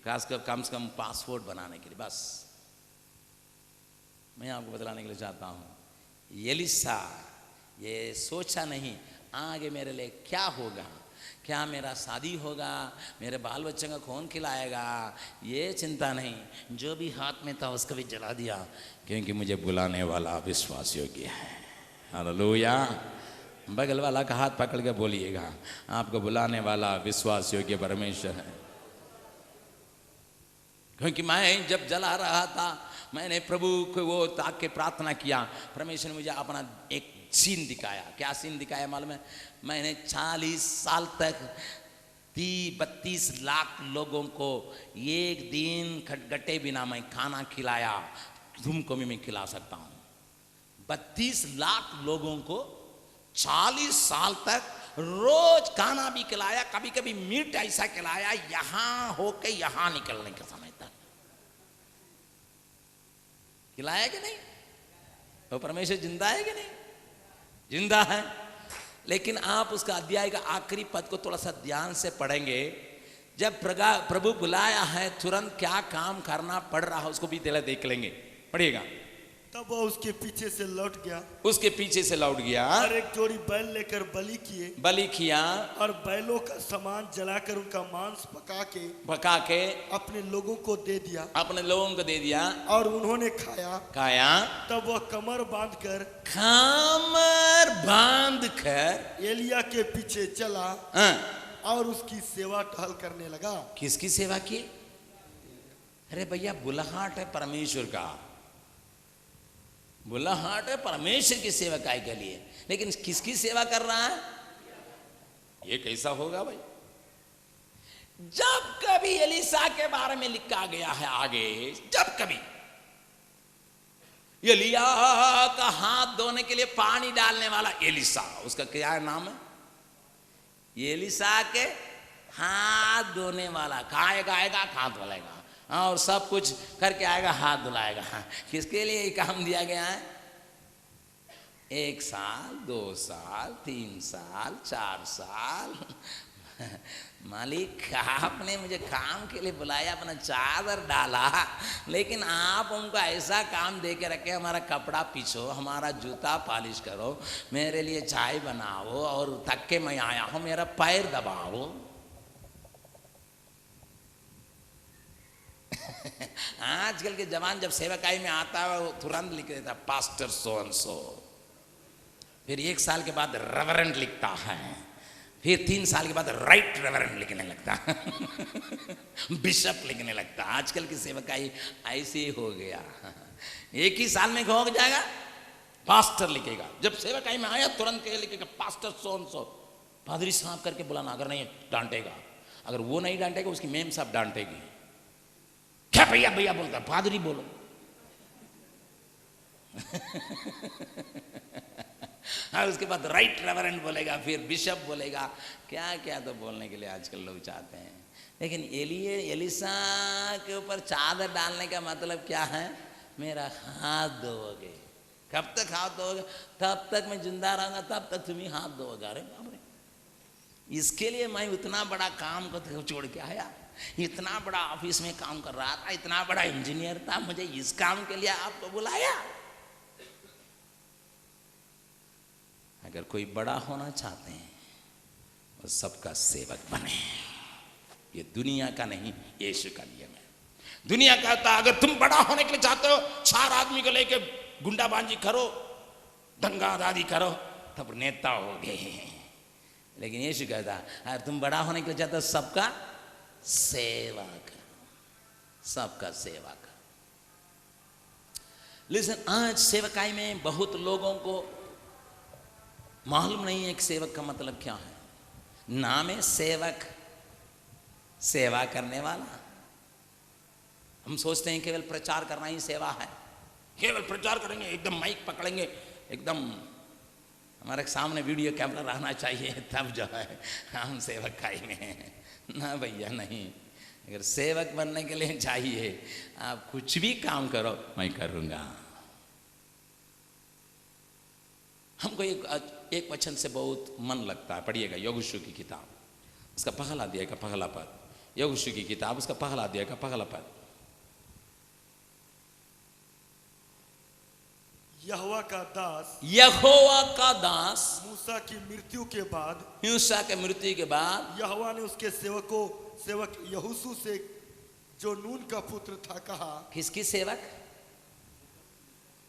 खास कर कम से कम पासपोर्ट बनाने के लिए। बस मैं आपको बतलाने के लिए चाहता हूँ, एलिसा ये सोचा नहीं आगे मेरे लिए क्या होगा, क्या मेरा शादी होगा, मेरे बाल बच्चों का कौन खिलाएगा, ये चिंता नहीं, जो भी हाथ में था उसको भी जला दिया, क्योंकि मुझे बुलाने वाला विश्वास योग्य है। हालेलुया। बगल वाला का हाथ पकड़ के बोलिएगा, आपको बुलाने वाला विश्वास योग्य परमेश्वर है। क्योंकि मैं जब जला रहा था, मैंने प्रभु को वो ताक के प्रार्थना किया, परमेश्वर ने मुझे अपना एक सीन दिखाया। क्या सीन दिखाया मालूम है? मैंने 40 साल तक 32 लाख लोगों को एक दिन खटगटे बिना मैं खाना खिलाया, तुमको भी मैं खिला सकता हूँ। 32 लाख लोगों को 40 साल तक रोज खाना भी खिलाया, कभी कभी मीट ऐसा खिलाया यहां होके यहां निकलने के समय तक। खिलाया कि नहीं? वो परमेश्वर जिंदा है कि नहीं? जिंदा है। लेकिन आप उसका अध्याय का आखिरी पद को थोड़ा सा ध्यान से पढ़ेंगे। जब प्रभु बुलाया है, तुरंत क्या काम करना पड़ रहा है उसको भी देख लेंगे, पढ़िएगा। तब वह उसके पीछे से लौट गया, उसके पीछे से लौट गया और एक जोड़ी बैल लेकर बलि किया, और बैलों का सामान जलाकर उनका मांस पका के अपने लोगों को दे दिया, और उन्होंने खाया। तब वह कमर बांधकर एलिया के पीछे चला, और उसकी सेवा टहल करने लगा। किसकी सेवा की? अरे भैया, बुलाहट है परमेश्वर का, बुलाहट है परमेश्वर की सेवा काय के लिए, लेकिन किसकी सेवा कर रहा है? ये कैसा होगा भाई? जब कभी एलिसा के बारे में लिखा गया है आगे, जब कभी एलिया का हाथ धोने के लिए पानी डालने वाला एलिसा, उसका क्या नाम है? एलिसा के हाथ धोने वाला, खाएगा आएगा, हाथ धुलाएगा, और सब कुछ करके आएगा, हाथ धुलाएगा। किसके लिए ये काम दिया गया है? 1 साल, 2 साल, 3 साल, 4 साल। मालिक, आपने मुझे काम के लिए बुलाया, अपना चादर डाला, लेकिन आप उनको ऐसा काम दे के रखे, हमारा कपड़ा पीछो, हमारा जूता पॉलिश करो, मेरे लिए चाय बनाओ, और तक के मैं आया हूं, मेरा पैर दबाओ। आजकल के जवान जब सेवकाई में आता है, वो तुरंत लिख देता पास्टर सो एंड सो, फिर 1 साल के बाद रेवरेंड लिखता है, फिर 3 साल के बाद राइट रेवरेंड लिखने लगता है, बिशप लिखने लगता। आजकल की सेवकाई ऐसे ही हो गया, 1 ही साल में हो जाएगा, पास्टर लिखेगा। जब सेवकाई में आया तुरंत लिखेगा पास्टर सो एंड सो। पादरी साहब करके बुलाना, अगर नहीं डांटेगा, अगर वो नहीं डांटेगा उसकी मेम साहब डांटेगी। क्या भैया भैया बोलता, पादरी बोलो। हाँ, उसके बाद राइट रेवरेंड बोलेगा, फिर बिशप बोलेगा, क्या क्या तो बोलने के लिए आजकल लोग चाहते हैं। लेकिन एलिसा के ऊपर चादर डालने का मतलब क्या है? मेरा हाथ धोओगे। कब तक हाथ धोओगे? तब तक मैं जिंदा रहूंगा, तब तक तुम ही हाथ धोओगे। अरे बाप रे, इसके लिए मैं उतना बड़ा काम को छोड़ के आया, इतना बड़ा ऑफिस में काम कर रहा था, इतना बड़ा इंजीनियर था, मुझे इस काम के लिए आपको बुलाया। अगर कोई बड़ा होना चाहते हैं, वो सबका सेवक बने। ये दुनिया का नहीं, यीशु का नियम है। दुनिया कहता है अगर तुम बड़ा होने के लिए चाहते हो, 4 आदमी को लेके गुंडाबाजी करो, दंगा दादी करो, तब नेता होगे। लेकिन यीशु कहता है अगर तुम बड़ा होने के लिए चाहते हो, सबका सेवा कर, सबका सेवा कर। लेकिन आज सेवकाई में बहुत लोगों को मालूम नहीं है कि सेवक का मतलब क्या है। नाम है सेवक, सेवा करने वाला। हम सोचते हैं केवल प्रचार करना ही सेवा है, केवल प्रचार करेंगे, एकदम माइक पकड़ेंगे, एकदम हमारे सामने वीडियो कैमरा रहना चाहिए, तब जो है हम सेवकाई में हैं। ना भैया नहीं। अगर सेवक बनने के लिए चाहिए आप कुछ भी काम करो, मैं करूँगा। हमको एक वचन से बहुत मन लगता है, पढ़िएगा योगुशु की किताब, उसका पहला अध्याय का पहला पद। यहोशू की किताब उसका पहला अध्याय का पहला पद। यहोवा का दास यहोवा का दास मूसा की मृत्यु के बाद, मूसा के मृत्यु के बाद यहोवा ने उसके सेवक यहोशू से जो नून का पुत्र था कहा। किसकी सेवक?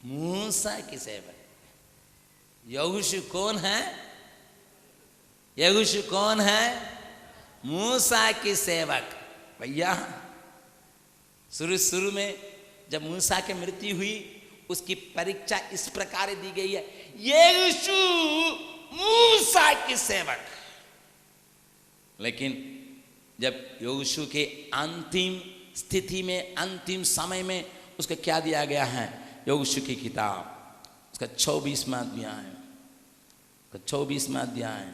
मूसा की सेवक। यहोशू कौन है? यहोशू कौन है? मूसा की सेवक। भैया शुरू में जब मूसा की मृत्यु हुई उसकी परीक्षा इस प्रकार दी गई है, यहोशू मूसा की सेवक। लेकिन जब यहोशू के अंतिम स्थिति में, अंतिम समय में उसको क्या दिया गया है? यहोशू की किताब उसका 24वां अध्याय, 24वां अध्याय,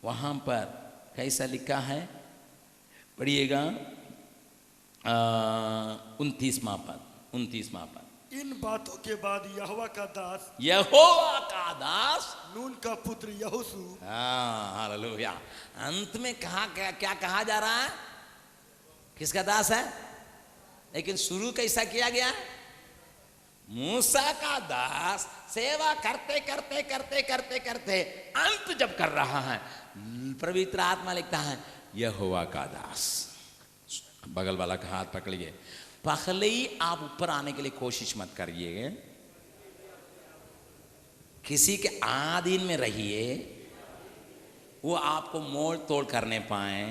वहां पर कैसा लिखा है? पढ़िएगा 29वां पद। इन बातों के बाद यहोवा का दास नून का पुत्र यहोशू, हालेलुया, अंत में कहा क्या कहा जा रहा है? किसका दास है? लेकिन शुरू कैसा किया गया? मूसा का दास सेवा करते करते करते करते करते अंत जब कर रहा है, पवित्र आत्मा लिखता है यहोवा का दास। बगल वाला का हाथ पकड़िए। पहले ही आप ऊपर आने के लिए कोशिश मत करिए, किसी के आधीन में रहिए, वो आपको मोड़ तोड़ करने पाए।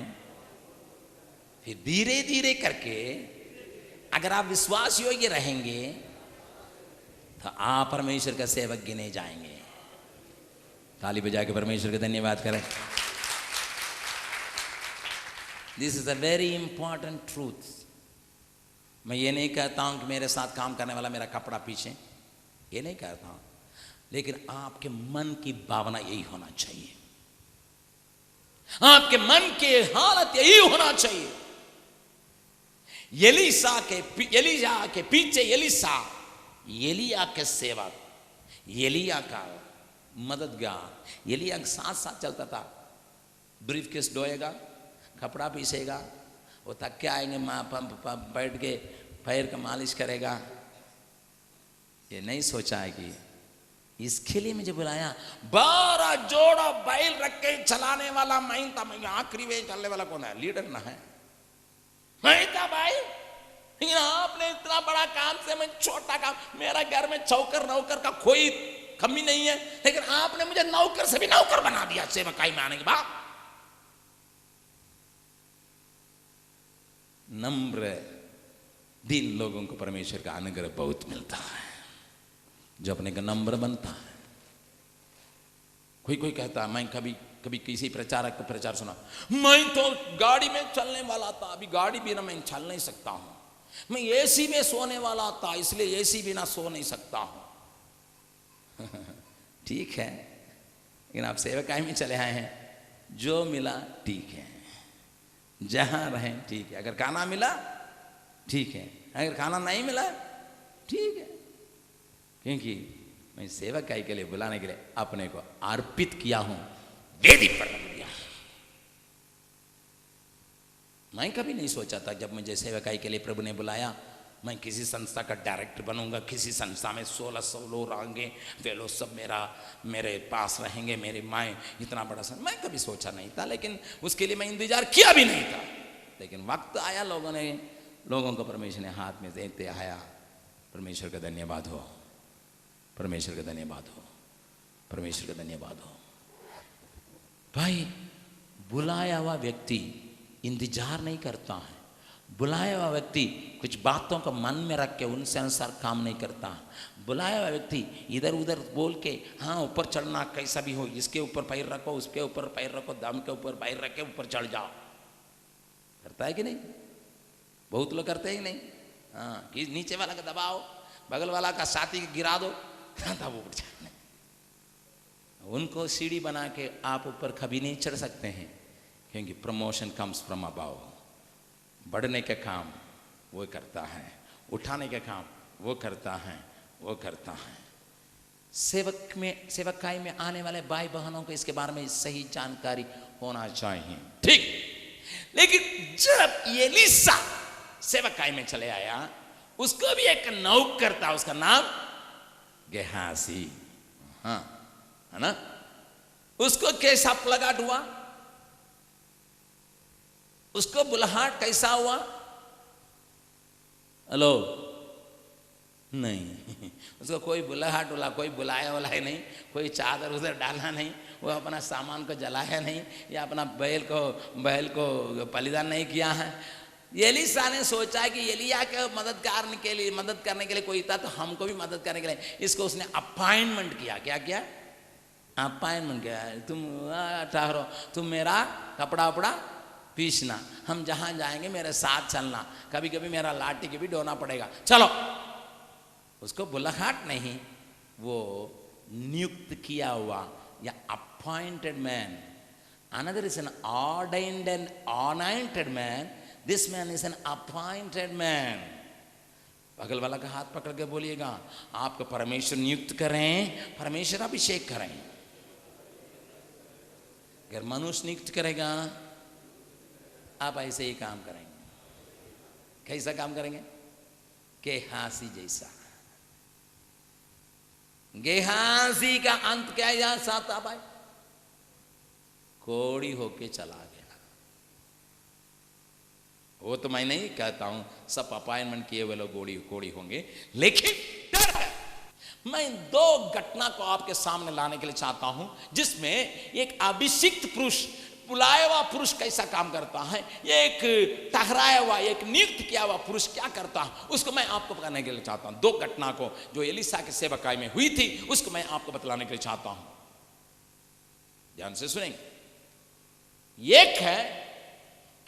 फिर धीरे धीरे करके अगर आप विश्वास योग्य रहेंगे तो आप परमेश्वर का सेवक गिने जाएंगे। ताली बजा के परमेश्वर का धन्यवाद करें। This is a very important truth. मैं ये नहीं कहता हूं कि मेरे साथ काम करने वाला मेरा कपड़ा पीछे, ये नहीं कहता हूं, लेकिन आपके मन की भावना यही होना चाहिए, आपके मन की हालत यही होना चाहिए। एलीशा के पीछे एलिया के सेवक, एलिया का मददगार, एलिया के साथ साथ चलता था। ब्रीफ केस ढोएगा, कपड़ा पीसेगा, वो थक के आएंगे, बैठ के पैर का मालिश करेगा। ये नहीं सोचा है कि इसके लिए मुझे बुलाया। 12 जोड़ा बैल रख के चलाने वाला मैं था। मैं आखिरी वे चलने वाला कौन है? लीडर ना है, मैं था भाई। लेकिन आपने इतना बड़ा काम से मैं छोटा काम, मेरा घर में चौकर नौकर का कोई कमी नहीं है, लेकिन आपने मुझे नौकर से भी नौकर बना दिया सेवकाई में आने के बाद। नम्र दीन लोगों को परमेश्वर का अनुग्रह बहुत मिलता है, जो अपने का नम्र बनता है। कोई कहता है, मैं कभी किसी प्रचारक का प्रचार सुना, मैं तो गाड़ी में चलने वाला था, अभी गाड़ी बिना मैं चल नहीं सकता हूं, मैं एसी में सोने वाला था, इसलिए एसी बिना सो नहीं सकता हूं। ठीक है, लेकिन आप सेवकाई में चले आए हैं, जो मिला ठीक है, जहां रहें ठीक है। अगर खाना मिला ठीक है, अगर खाना नहीं मिला ठीक है, क्योंकि मैं सेवकाई के लिए बुलाने के लिए अपने को अर्पित किया हूं, वेदी पर रख दिया। मैं कभी नहीं सोचा था जब मुझे सेवकाई के लिए प्रभु ने बुलाया मैं किसी संस्था का डायरेक्टर बनूंगा, किसी संस्था में 1600 लोग रहेंगे, वे लोग सब मेरे पास रहेंगे, मेरी माएँ, इतना बड़ा मैं कभी सोचा नहीं था। लेकिन उसके लिए मैं इंतजार किया भी नहीं था। लेकिन वक्त आया, लोगों को परमेश्वर ने हाथ में देते आया। परमेश्वर का धन्यवाद हो, परमेश्वर का धन्यवाद हो, परमेश्वर का धन्यवाद हो। भाई, बुलाया हुआ व्यक्ति इंतजार नहीं करता है। बुलाया हुआ व्यक्ति कुछ बातों को मन में रख के उनसे अनुसार काम नहीं करता। बुलाया हुआ व्यक्ति इधर उधर बोल के, हाँ ऊपर चढ़ना कैसा भी हो, इसके ऊपर पैर रखो, उसके ऊपर पैर रखो, दम के ऊपर पैर रख के ऊपर चढ़ जाओ, करता है कि नहीं? बहुत लोग करते हैं कि नहीं? हाँ, कि नीचे वाला का दबाओ, बगल वाला का साथी गिरा दो, तब ऊपर चढ़ने। उनको सीढ़ी बना के आप ऊपर कभी नहीं चढ़ सकते हैं, क्योंकि प्रमोशन कम्स फ्रॉम अबव। बढ़ने का काम वो करता है, उठाने का काम वो करता है, वो करता है। सेवकाई में आने वाले भाई बहनों को इसके बारे में सही जानकारी होना चाहिए। ठीक, लेकिन जब एलीशा सेवकाई में चले आया, उसको भी एक नौकर था, उसका नाम गेहाजी, हाँ है ना। उसको कैसा प्लगाट हुआ, उसको बुलाहट कैसा हुआ? हेलो, नहीं, उसको कोई बुलाहट वाला, कोई बुलाया वाला ही नहीं, कोई चादर उधर डाला नहीं, वो अपना सामान को जलाया नहीं, या अपना बैल को बलिदान नहीं किया है। एलीशा ने सोचा कि एलिया के मदद करने के लिए कोई था, तो हमको भी मदद करने के लिए इसको उसने अपॉइंटमेंट किया। क्या किया? अपॉइंटमेंट किया। तुम ठहरो, तुम मेरा कपड़ा वपड़ा पीसना, हम जहां जाएंगे मेरे साथ चलना, कभी कभी मेरा लाठी के भी ढोना पड़ेगा, चलो। उसको बुलाहट नहीं, वो नियुक्त किया हुआ या appointed man. Another is an ordained and anointed man, this man is an appointed man. बगल वाला का हाथ पकड़ के बोलिएगा, आपको परमेश्वर नियुक्त करें, परमेश्वर अभिषेक करें। अगर मनुष्य नियुक्त करेगा, आप ऐसे ही काम करेंगे। कैसा काम करेंगे? गेहाजी जैसा। गेहाजी का अंत क्या है? साथ आप आए, कोड़ी होके चला गया। वो तो मैं नहीं कहता हूं सब अपॉइंटमेंट किए हुए लोग कोड़ी होंगे, लेकिन डर है। मैं दो घटना को आपके सामने लाने के लिए चाहता हूं, जिसमें एक अभिषिक्त पुरुष, बुलाया हुआ पुरुष कैसा काम करता है, एक ठहराया हुआ, एक नियुक्त किया हुआ पुरुष क्या करता है, उसको मैं आपको बताने के लिए चाहता हूं। दो घटना को जो एलीशा के सेवकाई में हुई थी, उसको मैं आपको बतलाने के लिए चाहता हूं। ध्यान से सुनेंगे। एक है,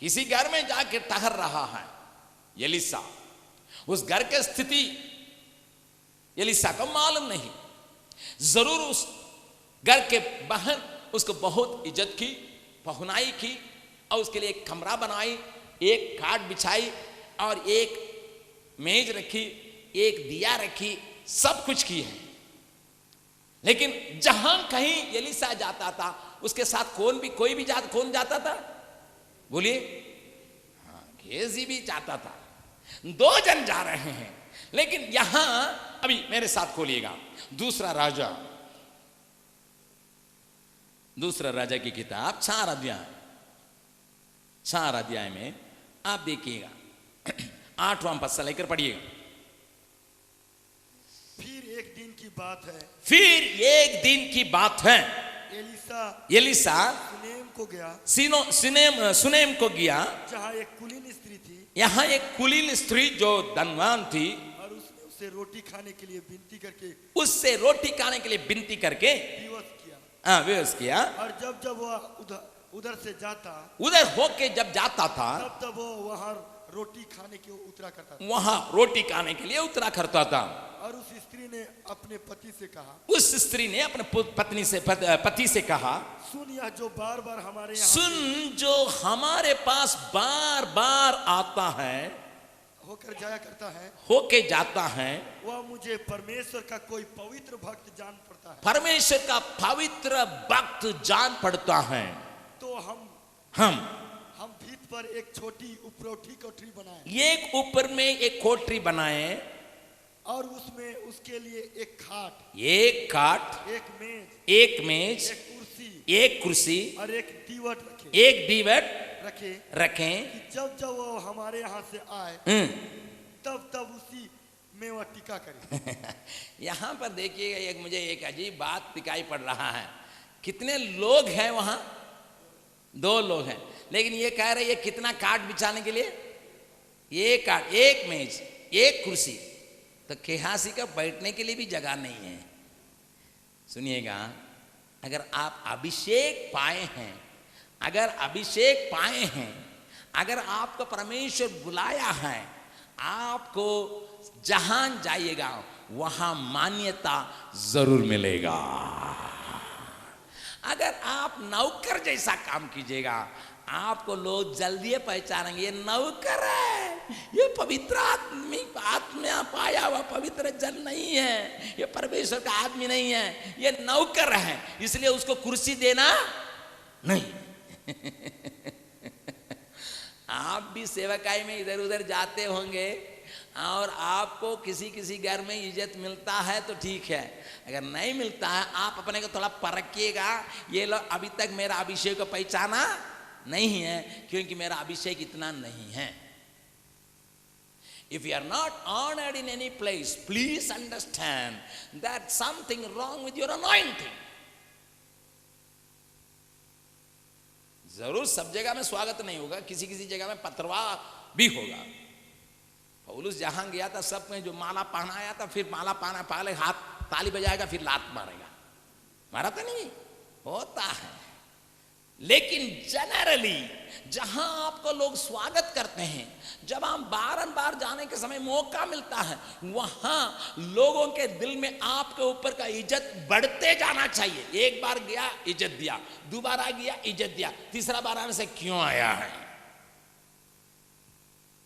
किसी घर में जाके ठहर रहा है एलीशा। उस घर की स्थिति एलीशा को मालूम नहीं। जरूर उस घर के बहन उसको बहुत इज्जत की, पहुनाई की, और उसके लिए एक कमरा बनाई, एक खाट बिछाई, और एक मेज रखी, एक दिया रखी, सब कुछ की है। लेकिन जहां कहीं एलीशा जाता था, उसके साथ कौन जाता था? बोलिए। हाँ, गेहाजी भी जाता था। दो जन जा रहे हैं। लेकिन यहां अभी मेरे साथ खोलिएगा दूसरा राजा की किताब 4 अध्याय में आप देखिएगा 8वां पद से लेकर पढ़िएगा। फिर एक दिन की बात है, एलीशा सुनेम को गया, जहाँ एक कुलीन स्त्री थी, यहाँ एक कुलीन स्त्री जो धनवान थी, और उसने उससे रोटी खाने के लिए विनती करके विवश किया। और जब वह उधर होके जब जाता था, तब वो वहाँ रोटी खाने के लिए उतरा करता था। और उस स्त्री ने अपने पति से कहा, सुन, यह जो बार बार हमारे पास बार बार आता है, होके जाता है, वह मुझे परमेश्वर का कोई पवित्र भक्त जान पड़ता है। तो हम भीत पर एक छोटी उपरोठी कोठरी बनाए, एक ऊपर में एक कोठरी बनाए, और उसमें उसके लिए एक खाट, एक मेज, एक कुर्सी और एक दीवट रखें। जब वो हमारे यहाँ से आए, तब उसी में वह टीका करे। यहाँ पर देखिएगा, मुझे एक अजीब बात दिखाई पड़ रहा है। कितने लोग हैं वहां? 2 लोग हैं, लेकिन ये कह रहे ये कितना काट बिछाने के लिए? एक काट, एक मेज, एक कुर्सी। तो गेहाजी का बैठने के लिए भी जगह नहीं है। सुनिएगा, अगर आप अभिषेक पाए हैं, अगर आपको परमेश्वर बुलाया है, आपको जहां जाइएगा वहां मान्यता जरूर मिलेगा। अगर आप नौकर जैसा काम कीजिएगा, आपको लोग जल्दी पहचानेंगे, ये नौकर है, ये पवित्र आत्मा पाया हुआ पवित्र जन नहीं है, ये परमेश्वर का आदमी नहीं है, ये नौकर है, इसलिए उसको कुर्सी देना नहीं। आप भी सेवकाई में इधर उधर जाते होंगे और आपको किसी किसी घर में इज्जत मिलता है तो ठीक है, अगर नहीं मिलता है आप अपने को थोड़ा परखिएगा। ये लोग अभी तक मेरा अभिषेक को पहचाना नहीं है, क्योंकि मेरा अभिषेक इतना नहीं है। If you are not honored in any place, please understand that something wrong with your anointing. जरूर सब जगह में स्वागत नहीं होगा, किसी किसी जगह में पथरवा भी होगा। पौलुस जहां गया था सब में जो माला पहनाया था, फिर माला पहना पहले हाथ ताली बजाएगा फिर लात मारेगा, मारा था नहीं, होता है। लेकिन जनरली जहां आपको लोग स्वागत करते हैं, जब आप बारंबार जाने के समय मौका मिलता है, वहां लोगों के दिल में आपके ऊपर का इज्जत बढ़ते जाना चाहिए। एक बार गया इज्जत दिया, दोबारा गया इज्जत दिया, तीसरा बार आने से क्यों आया है।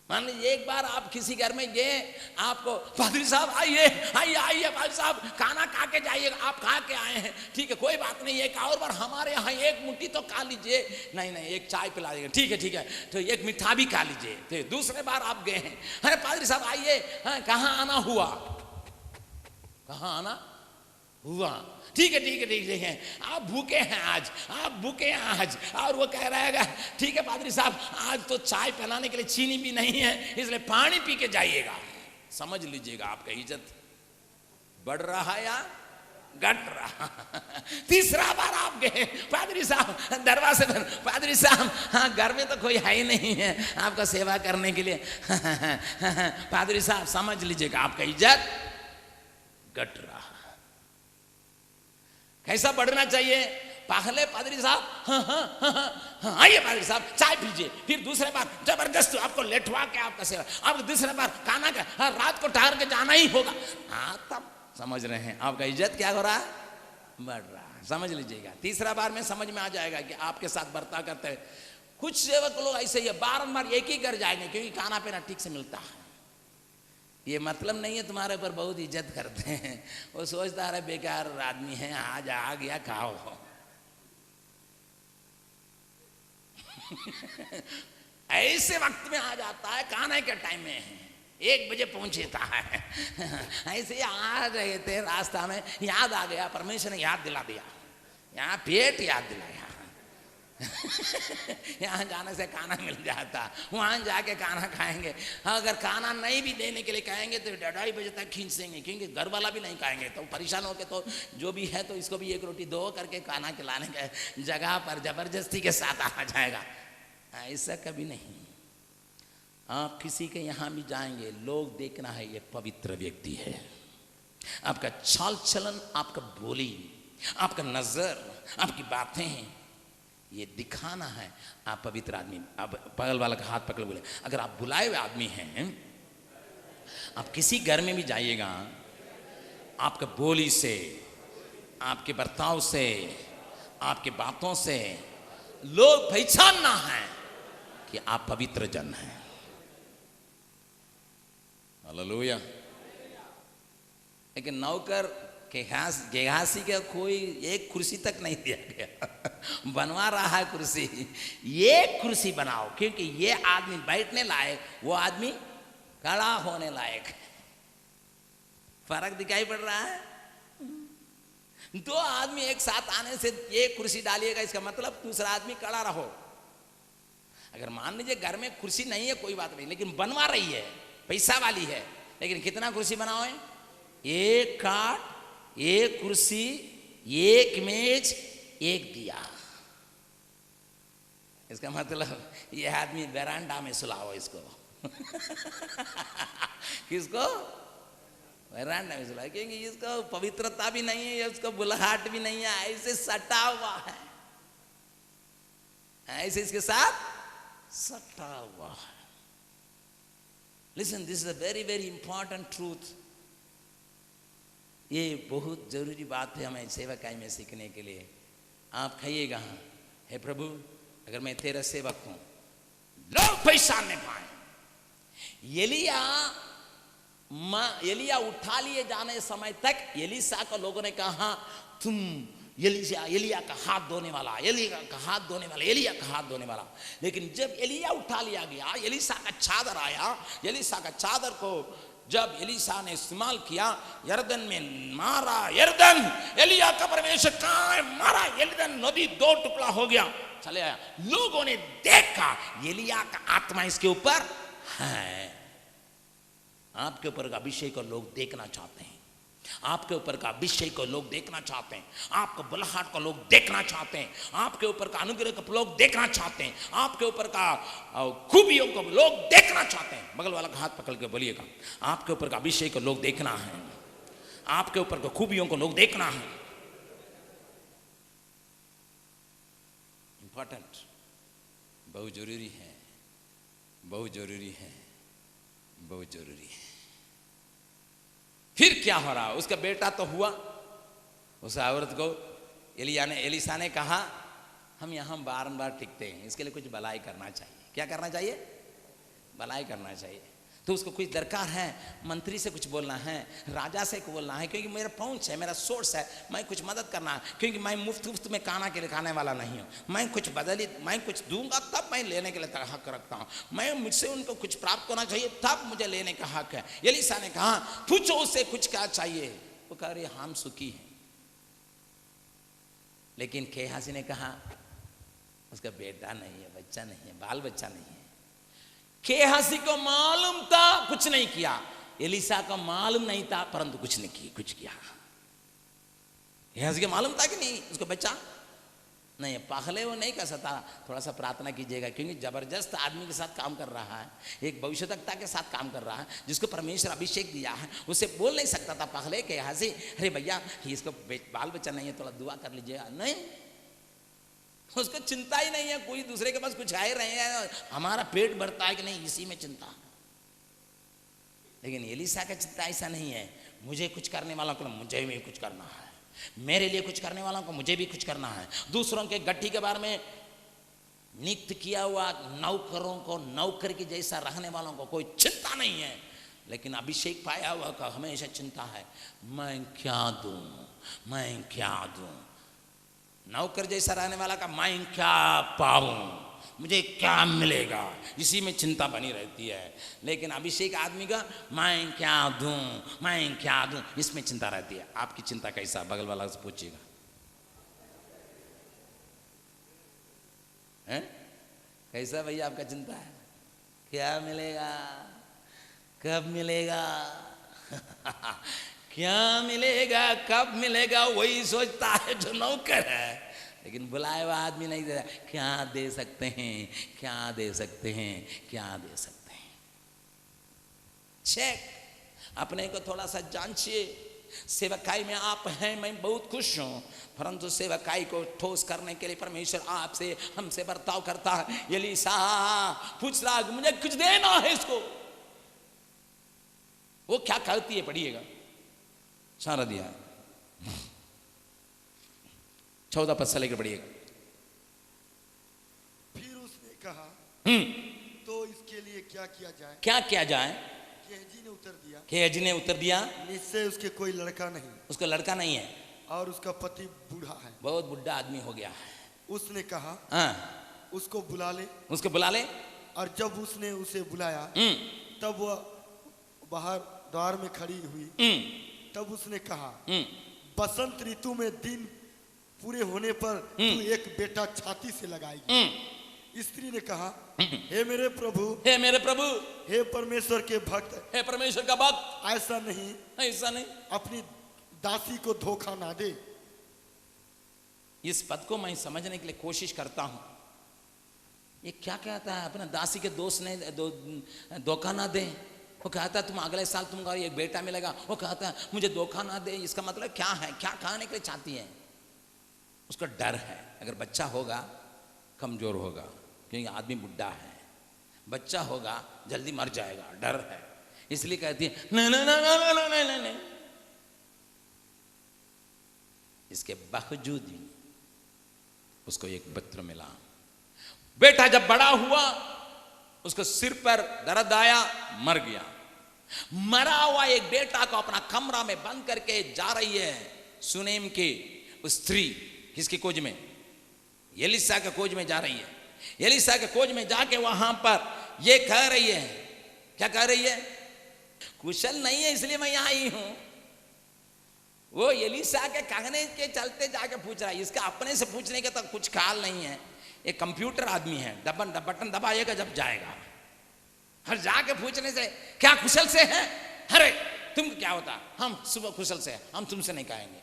मान लीजिए एक बार आप किसी घर में गए, आपको पादरी साहब आइए आइए आइए पादरी साहब खाना खा के जाइएगा, आप खा के आए हैं, ठीक है कोई बात नहीं, एक और बार हमारे यहाँ एक मुट्ठी तो खा लीजिए, नहीं नहीं एक चाय पिला दीजिए, ठीक है तो एक मिठा भी खा लीजिए। तो दूसरे बार आप गए हैं, अरे पादरी साहब आइए, कहाँ आना हुआ, कहाँ आना हुआ, ठीक है आप भूखे हैं आज, आप भूखे हैं आज। और वो कह रहेगा ठीक है पादरी साहब आज तो चाय पिलाने के लिए चीनी भी नहीं है, इसलिए पानी पी के जाइएगा। समझ लीजिएगा आपका इज्जत बढ़ रहा है या घट रहा। तीसरा बार आप गए, पादरी साहब दरवाजे पर, पादरी साहब हाँ घर में तो कोई है ही नहीं है आपका सेवा करने के लिए। पादरी साहब समझ लीजिएगा आपका इज्जत घट रहा। कैसा बढ़ना चाहिए, पहले पादरी साहब हाँ आइए पादरी साहब चाय पीजिए, फिर दूसरे बार जबरदस्त आपको लेटवा के आपका सेवा, अब दूसरे बार खाना का हाँ रात को ठहर के जाना ही होगा। हाँ तब समझ रहे हैं आपका इज्जत क्या हो रहा है, बढ़ रहा है। समझ लीजिएगा तीसरा बार में समझ में आ जाएगा कि आपके साथ बर्ताव करते हैं। कुछ सेवक लोग ऐसे ही बारंबार एक ही घर जाएंगे क्योंकि खाना पीना ठीक से मिलता है। ये मतलब नहीं है तुम्हारे ऊपर बहुत इज्जत करते हैं, वो सोचता है बेकार आदमी है, आज आ गया खाओ। ऐसे वक्त में आ जाता है, खाने के टाइम में 1 बजे पहुंचता है। ऐसे ही आ रहे थे रास्ता में, याद आ गया, परमेश्वर ने याद दिला दिया, यहाँ पेट याद दिलाया। यहाँ जाने से खाना मिल जाता, वहाँ जाके खाना खाएंगे। अगर खाना नहीं भी देने के लिए कहेंगे तो 2:30 बजे तक खींचेंगे, क्योंकि घर वाला भी नहीं खाएंगे तो परेशान होके तो जो भी है तो इसको भी 1 रोटी दो करके खाना खिलाने के जगह पर जबरदस्ती के साथ आ जाएगा। ऐसा कभी नहीं। आप किसी के यहाँ भी जाएंगे, लोग देखना है ये पवित्र व्यक्ति है। आपका चाल चलन, आपका बोली, आपका नजर, आपकी बातें, ये दिखाना है आप पवित्र आदमी। आप बगल वाला का हाथ पकड़ बोले, अगर आप बुलाए हुए आदमी हैं, आप किसी घर में भी जाइएगा, आपके बोली से, आपके बर्ताव से, आपके बातों से लोग पहचानना है कि आप पवित्र जन हैं। हालेलुया। लेकिन नौकर गेहासी का कोई एक कुर्सी तक नहीं दिया गया। बनवा रहा है कुर्सी, ये कुर्सी बनाओ क्योंकि ये आदमी बैठने लायक, वो आदमी खड़ा होने लायक। फर्क दिखाई पड़ रहा है। 2 आदमी एक साथ आने से एक कुर्सी डालिएगा, इसका मतलब दूसरा आदमी खड़ा रहो। अगर मान लीजिए घर में कुर्सी नहीं है कोई बात नहीं, लेकिन बनवा रही है, पैसा वाली है, लेकिन कितना कुर्सी बनाओ है, 1 काट, 1 कुर्सी, 1 मेज, 1 दिया। इसका मतलब ये आदमी बरांडा में सुलाओ इसको। किसको? बरांडा में सुलाओ, क्योंकि इसको पवित्रता भी नहीं है, इसको बुलाहट भी नहीं है, ऐसे सटा हुआ है, ऐसे इसके साथ सटा हुआ है। Listen, this is a very very important truth. ये बहुत जरूरी बात है हमें सेवकाई में सीखने के लिए। आप कहिएगा, हे प्रभु अगर मैं तेरा सेवक हूं, लोग पहचानने पाए। एलिया उठा लिए जाने समय तक एलीसा को लोगों ने कहा तुम एलिया का हाथ धोने वाला, एलिया का हाथ धोने वाला, एलिया का हाथ धोने वाला। लेकिन जब एलिया उठा लिया गया, एलिसा का चादर आया, एलिसा का चादर को जब एलिसा ने इस्तेमाल किया, यरदन में मारा, यरदन, एलिया का परमेश्वर कहां है, मारा, यरदन नदी दो टुकड़ा हो गया, चले आया। लोगों ने देखा एलिया का आत्मा इसके ऊपर है। आपके ऊपर का अभिषेक को लोग देखना चाहते हैं, आपके ऊपर का अभिषेक को लोग देखना चाहते हैं, आपका बुलाहट को लोग देखना चाहते हैं, आपके ऊपर का अनुग्रह को लोग देखना चाहते हैं, आपके ऊपर का खूबियों को लोग देखना चाहते हैं। बगल वाला का हाथ पकड़ के बोलिएगा, आपके ऊपर का अभिषेक को लोग देखना है, आपके ऊपर का खूबियों को लोग देखना है। इंपॉर्टेंट, बहुत जरूरी है, बहुत जरूरी है, बहुत जरूरी है। फिर क्या हो रहा, उसका बेटा तो हुआ। उस औरत को एलिसा ने कहा, हम यहां बार टिकते हैं, इसके लिए कुछ भलाई करना चाहिए। क्या करना चाहिए? भलाई करना चाहिए। तो उसको कुछ दरकार है, मंत्री से कुछ बोलना है, राजा से कुछ बोलना है, क्योंकि मेरा पहुंच है, मेरा सोर्स है, मैं कुछ मदद करना है, क्योंकि मैं मुफ्त में खाना के लिए खाने वाला नहीं हूँ। मैं कुछ मैं कुछ दूंगा तब मैं लेने के लिए हक रखता हूँ। मैं मुझसे उनको कुछ प्राप्त होना चाहिए तब मुझे लेने का हक है। एलिसा ने कहा, पूछो उससे कुछ क्या चाहिए। वो कह रही, हम सुखी हैं। लेकिन गेहाजी ने कहा, उसका बेटा नहीं है, बच्चा नहीं है, बाल बच्चा नहीं है। गेहाजी को मालूम था, कुछ नहीं किया। एलिसा को मालूम नहीं था, परंतु कुछ किया। गेहाजी को मालूम था कि नहीं उसको बच्चा नहीं है। पहले वो नहीं कर सकता, थोड़ा सा प्रार्थना कीजिएगा, क्योंकि जबरदस्त आदमी के साथ काम कर रहा है, एक भविष्यवक्ता के साथ काम कर रहा है, जिसको परमेश्वर अभिषेक दिया है। उसे बोल नहीं सकता था पहले कि यहाँ से, अरे भैया इसको बाल बच्चा नहीं है, थोड़ा दुआ कर लीजिएगा। नहीं, उसको चिंता ही नहीं है, कोई दूसरे के पास कुछ आए रहे हैं, हमारा पेट भरता है कि नहीं, इसी में चिंता। लेकिन एलिसा का चिंता ऐसा नहीं है, मुझे कुछ करने वालों को मुझे भी कुछ करना है, मेरे लिए कुछ करने वालों को मुझे भी कुछ करना है। दूसरों के गट्ठी के बारे में नियुक्त किया हुआ नौकरों को नौकर की जैसा रहने वालों को कोई चिंता नहीं है। लेकिन अभिषेक पाया हुआ का हमेशा चिंता है, मैं क्या दूं, मैं क्या दूं। नौकर जैसा रहने वाला का मैं क्या पाऊं, मुझे क्या मिलेगा, इसी में चिंता बनी रहती है। लेकिन अभिषेक आदमी का मैं क्या दूं, मैं क्या दूं, इसमें चिंता रहती है। आपकी चिंता कैसा, बगल वाला से पूछिएगा, हैं? कैसा भैया आपका चिंता है? क्या मिलेगा, कब मिलेगा क्या मिलेगा, कब मिलेगा, वही सोचता है जो नौकर है। लेकिन बुलाए हुआ आदमी नहीं देता, क्या दे सकते हैं, क्या दे सकते हैं, क्या दे सकते हैं। चेक अपने को थोड़ा सा जांचिए। सेवकाई में आप हैं, मैं बहुत खुश हूं, परंतु सेवकाई को ठोस करने के लिए परमेश्वर आपसे हमसे बर्ताव करता है। एलिसा पूछ रहा है, मुझे कुछ देना है इसको। वो क्या कहती है, पढ़िएगा, सारा दिया है, 14 पद से लेकर पढ़िएगा। फिर उसने कहा, तो इसके लिए क्या किया जाए? क्या किया जाए? गेहजी ने उत्तर दिया, गेहजी ने उत्तर दिया, निश्चय उसके कोई लड़का नहीं, उसका लड़का नहीं है, और उसका पति बूढ़ा है, बहुत बुढ़ा आदमी हो गया है। उसने कहा, हाँ, उसको बुला ले। उसको बुला ले। और जब उसने उसे बुलाया, तब वह बाहर द्वार में खड़ी हुई। तब उसने कहा, बसंत ऋतु में दिन पूरे होने पर तू एक बेटा छाती से लगाएगी। स्त्री ने कहा, हे मेरे प्रभु, हे मेरे प्रभु, हे परमेश्वर के भक्त, हे परमेश्वर का भक्त, ऐसा नहीं, ऐसा नहीं, अपनी दासी को धोखा ना दे। इस पद को मैं समझने के लिए कोशिश करता हूं। ये क्या कहता है, अपना दासी के दोस्त ने धोखा ना दे। वो कहता है, तुम अगले साल तुमको एक बेटा मिलेगा। वो कहता है, मुझे धोखा ना दे। इसका मतलब क्या है, क्या कहने के लिए चाहती है? उसका डर है, अगर बच्चा होगा कमजोर होगा, क्योंकि आदमी बुढ़ा है, बच्चा होगा जल्दी मर जाएगा, डर है, इसलिए कहती है नहीं नहीं नहीं नहीं नहीं नहीं। इसके बावजूद भी उसको एक पुत्र मिला। बेटा जब बड़ा हुआ, उसको सिर पर दर्द आया, मर गया। मरा हुआ एक बेटा को अपना कमरा में बंद करके जा रही है सुनेम के उस स्त्री किसकी खोज में? एलिशा के खोज में जा रही है। एलिशा के खोज में जाके वहां पर ये कह रही है, क्या कह रही है? कुशल नहीं है इसलिए मैं यहां आई हूं। वो एलिशा के कहने के चलते जाके पूछ रहा है। इसका अपने से पूछने का तो कुछ ख्याल नहीं है। एक कंप्यूटर आदमी है, बटन दबाएगा जब जाएगा। हर जाके पूछने से क्या कुशल से है? अरे तुम क्या होता? हम सुबह कुशल से हैं, हम तुमसे नहीं कहेंगे।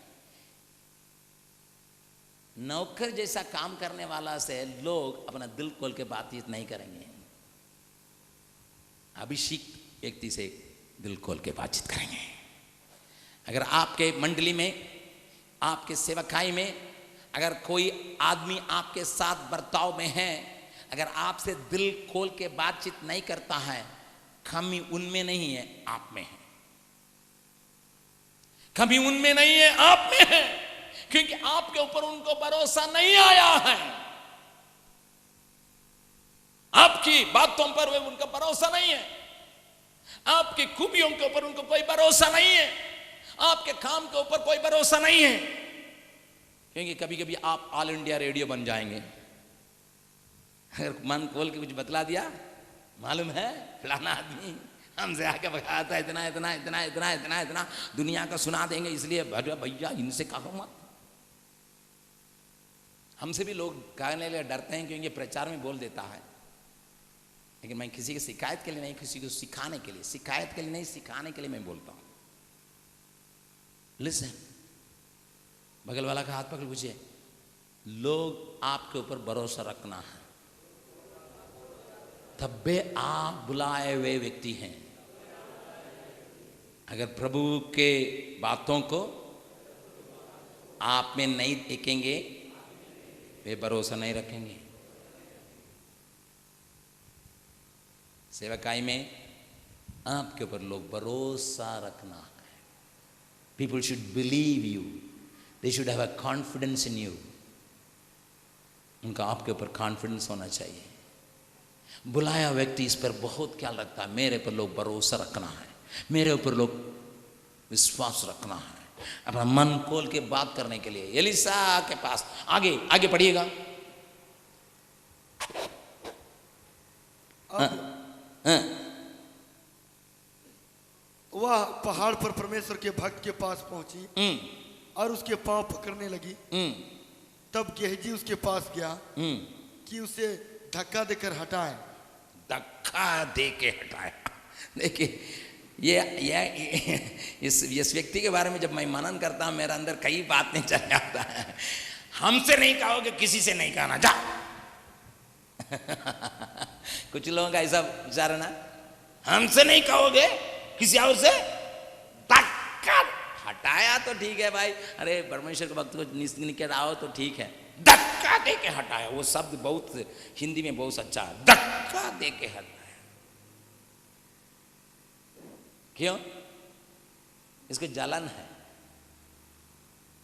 नौकर जैसा काम करने वाला से लोग अपना दिल खोल के बातचीत नहीं करेंगे। अभिषिक्त व्यक्ति से दिल खोल के बातचीत करेंगे। अगर आपके मंडली में, आपके सेवकाई में अगर कोई आदमी आपके साथ बर्ताव में है, अगर आपसे दिल खोल के बातचीत नहीं करता है, कमी उनमें नहीं है, आप में है। कमी उनमें नहीं है, आप में है, क्योंकि आपके ऊपर उनको भरोसा नहीं आया है। आपकी बातों पर वे उनका भरोसा नहीं है, आपकी खूबियों के ऊपर उनको कोई भरोसा नहीं है, आपके काम के ऊपर कोई भरोसा नहीं है। क्योंकि कभी कभी आप ऑल इंडिया रेडियो बन जाएंगे। अगर मन खोल के कुछ बतला दिया, मालूम है फलाना आदमी हमसे आके बताता है इतना इतना इतना इतना इतना इतना दुनिया का सुना देंगे, इसलिए भैया इनसे कहो मत। हमसे भी लोग कहने लगे डरते हैं क्योंकि प्रचार में बोल देता है। लेकिन मैं किसी की शिकायत के लिए नहीं, किसी को सिखाने के लिए, शिकायत के लिए नहीं, सिखाने के लिए मैं बोलता हूं। लिसन, बगल वाला का हाथ पकड़ पूछिए, लोग आपके ऊपर भरोसा रखना है तब वे आप बुलाए हुए व्यक्ति हैं। अगर प्रभु के बातों को आप में नहीं देखेंगे, वे भरोसा नहीं रखेंगे। सेवकाई में आपके ऊपर लोग भरोसा रखना है। People should believe you. They should have a confidence in you. उनका आपके ऊपर कॉन्फिडेंस होना चाहिए। बुलाया व्यक्ति इस पर बहुत ख्याल रखता है, मेरे पर लोग भरोसा रखना है, मेरे ऊपर लोग विश्वास रखना है, अपना मन खोल के बात करने के लिए। एलिशा के पास आगे आगे पढ़िएगा। वह पहाड़ पर परमेश्वर के भक्त के पास पहुंची और उसके पांव पकड़ने लगी। तब गेहजी उसके पास गया कि उसे धक्का देकर हटाए। धक्का दे के हटाए। देखिए ये इस व्यक्ति के बारे में जब मैं मनन करता हूं, मेरे अंदर कई बातें चल जाता है। हमसे नहीं कहोगे, किसी से नहीं कहना, जा। कुछ लोगों का ऐसा विचार है ना, हमसे नहीं कहोगे, किसी और से। धक्का हटाया तो ठीक है भाई, अरे परमेश्वर के भक्त को निकट आओ तो ठीक है। धक्का दे के हटाया, वो शब्द बहुत हिंदी में बहुत अच्छा है। धक्का दे के हटाया। क्यों? इसको जलन है।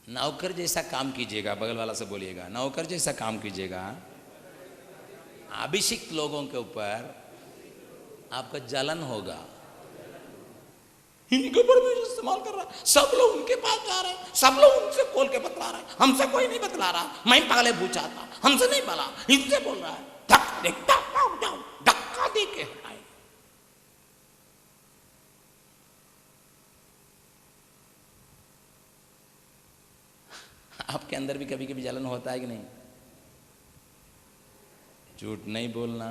नौकर जैसा काम कीजिएगा, बगल वाला से बोलिएगा, नौकर जैसा काम कीजिएगा। अभिषिक्त लोगों के ऊपर आपका जलन होगा। इनके ऊपर भी इस्तेमाल कर रहा है, सब लोग उनके पास जा रहे हैं, सब लोग उनसे खोल के बतला रहे हैं, हमसे कोई नहीं बतला रहा। मैं पहले पूछा था, हमसे नहीं बोला, इनसे बोल रहा है। धक्का दे के हटाए। आपके अंदर भी कभी कभी जलन होता है कि नहीं? झूठ नहीं बोलना।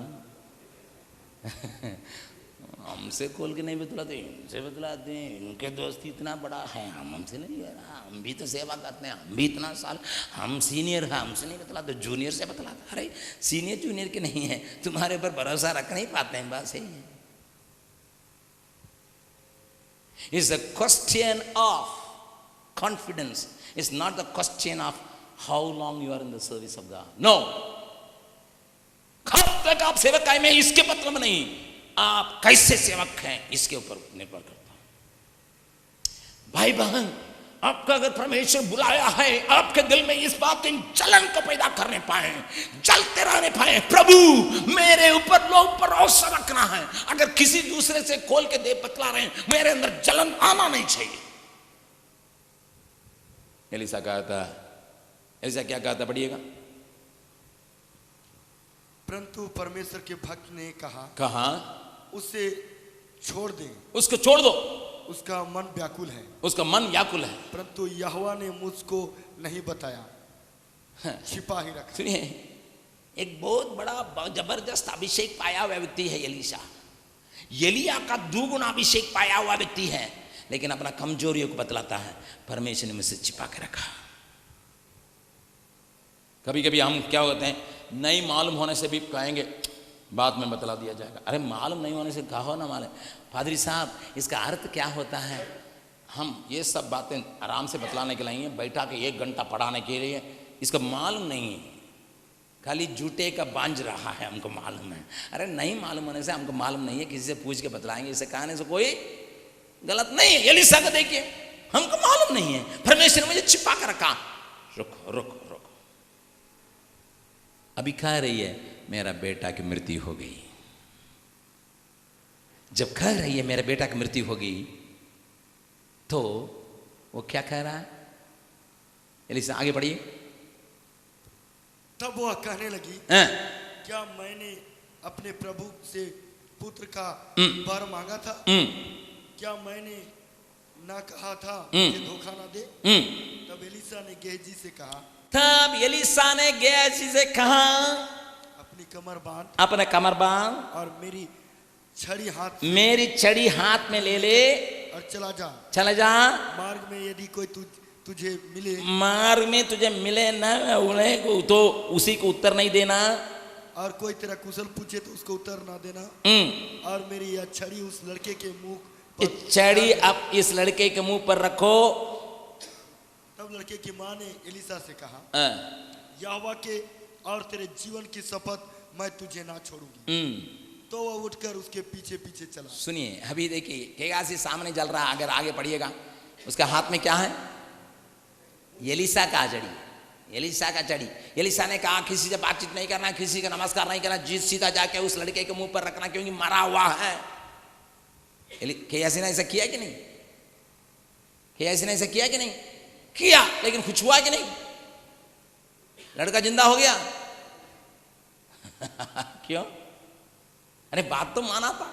हमसे खोल के नहीं बतलाते, इनसे बतलाते हैं, इनके दोस्ती इतना बड़ा है, हमसे नहीं है ना, हम भी तो सेवा करते हैं, हम भी इतना साल, हम सीनियर हैं, हमसे नहीं बतलाते, जूनियर से बतलाते। अरे सीनियर जूनियर के नहीं है, तुम्हारे पर भरोसा रख नहीं पाते हैं, बस यही है। It's a question of confidence. It's not the question of how long you are in the service of God. No. कब तक आप सेवकाई में, इसके मतलब नहीं, आप कैसे सेवक हैं इसके ऊपर निर्भर करता है। भाई बहन, आपका अगर परमेश्वर बुलाया है, आपके दिल में इस बात की जलन को पैदा करने पाए, जलते रहने पाए, प्रभु मेरे ऊपर लोग भरोसा रखना है। अगर किसी दूसरे से खोल के दे बतला रहे हैं, मेरे अंदर जलन आना नहीं चाहिए। एलिशा कहा था, ऐसा क्या कहा था, पढ़िएगा। परंतु परमेश्वर के भक्त ने कहा, उसे छोड़ दे, उसको छोड़ दो, उसका मन व्याकुल है, उसका मन व्याकुल है। परंतु यहोवा ने मुझको नहीं बताया, छिपा ही रखा। सुनिए, एक बहुत बड़ा जबरदस्त अभिषेक पाया हुआ व्यक्ति है एलीशा। एलिया का दुगुण अभिषेक पाया हुआ व्यक्ति है, लेकिन अपना कमजोरियों को बतलाता है, परमेश्वर ने मुझसे छिपा के रखा। कभी कभी हम क्या होते हैं, नहीं मालूम होने से भी कहेंगे बाद में बतला दिया जाएगा। अरे मालूम नहीं होने से कहो ना मालूम, पादरी साहब इसका अर्थ क्या होता है। हम ये सब बातें आराम से बतलाने के लिए बैठा के 1 घंटा पढ़ाने के लिए, इसका मालूम नहीं है, खाली जूते का बांझ रहा है, हमको मालूम है। अरे नहीं मालूम होने से हमको मालूम नहीं है, किसी से पूछ के बतलाएंगे, इसे कहने से कोई गलत नहीं है। एलीशा को देखिए, हमको मालूम नहीं है, परमेश्वर ने मुझे छिपा कर रखा। रुको रुको रुको, अभी कह रही है मेरा बेटा की मृत्यु हो गई। जब कह रही है मेरा बेटा की मृत्यु हो गई, तो वो क्या कह रहा है? एलीशा आगे बढ़िए। तब वह कहने लगी, क्या मैंने अपने प्रभु से पुत्र का वर मांगा था? क्या मैंने ना कहा था मुझे धोखा ना दे? तब एलीशा ने गेहजी से कहा, अपनी कमर बांध, अपने कमर बांध, और मेरी छड़ी हाथ में ले ले, और चला जा। मार्ग में यदि कोई तुझे मिले, मार्ग में तुझे मिले ना उन्हें को तो उसी को उत्तर नहीं देना, और कोई तेरा कुशल पूछे तो उसको उत्तर ना देना। और मेरी यह छड़ी उस लड़के के मुंह पर, छड़ी अब इस लड़के के मुंह पर रखो। तब लड़के की माँ ने एलीशा से कहा, यहोवा के और तेरे जीवन की शपथ, मैं तुझे ना छोड़ूंगी। तो वह उठकर उसके पीछे पीछे चला। सुनिए, अभी देखिए गेहाजी सामने जल रहा, अगर आगे पढ़िएगा, उसका हाथ में क्या है? एलीशा का छड़ी, एलीशा का छड़ी। एलीशा ने कहा किसी से बातचीत नहीं करना, किसी का नमस्कार नहीं करना, जीत सीधा जाके उस लड़के के मुंह पर रखना, क्योंकि मरा हुआ है। गेहाजी ने ऐसा किया कि नहीं? गेहाजी ने ऐसा किया कि नहीं? किया, लेकिन कुछ हुआ कि नहीं? लड़का जिंदा हो गया। क्यों? अरे बात तो माना था,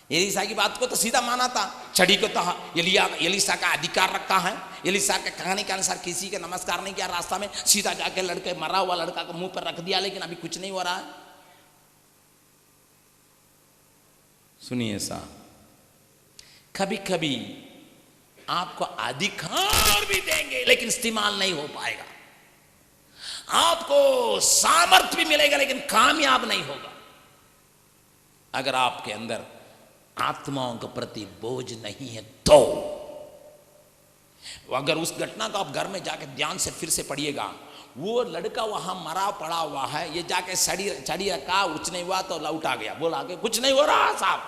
एलीशा की बात को तो सीधा माना था। छड़ी को तो एलीशा का अधिकार रखा है। एलीशा के कहने के अनुसार किसी के नमस्कार नहीं किया, रास्ता में सीधा जाके लड़के, मरा हुआ लड़का को मुंह पर रख दिया, लेकिन अभी कुछ नहीं हो रहा है। सुनिए साहब, कभी कभी आपको अधिकार भी देंगे लेकिन इस्तेमाल नहीं हो पाएगा। आपको सामर्थ्य भी मिलेगा लेकिन कामयाब नहीं होगा। अगर आपके अंदर आत्माओं के प्रति बोझ नहीं है तो, अगर उस घटना को आप घर में जाके ध्यान से फिर से पढ़िएगा, वो लड़का वहां मरा पड़ा हुआ है, ये जाके छड़ी रखा, कुछ नहीं हुआ तो लौट आ गया, बोला कि कुछ नहीं हो रहा साहब,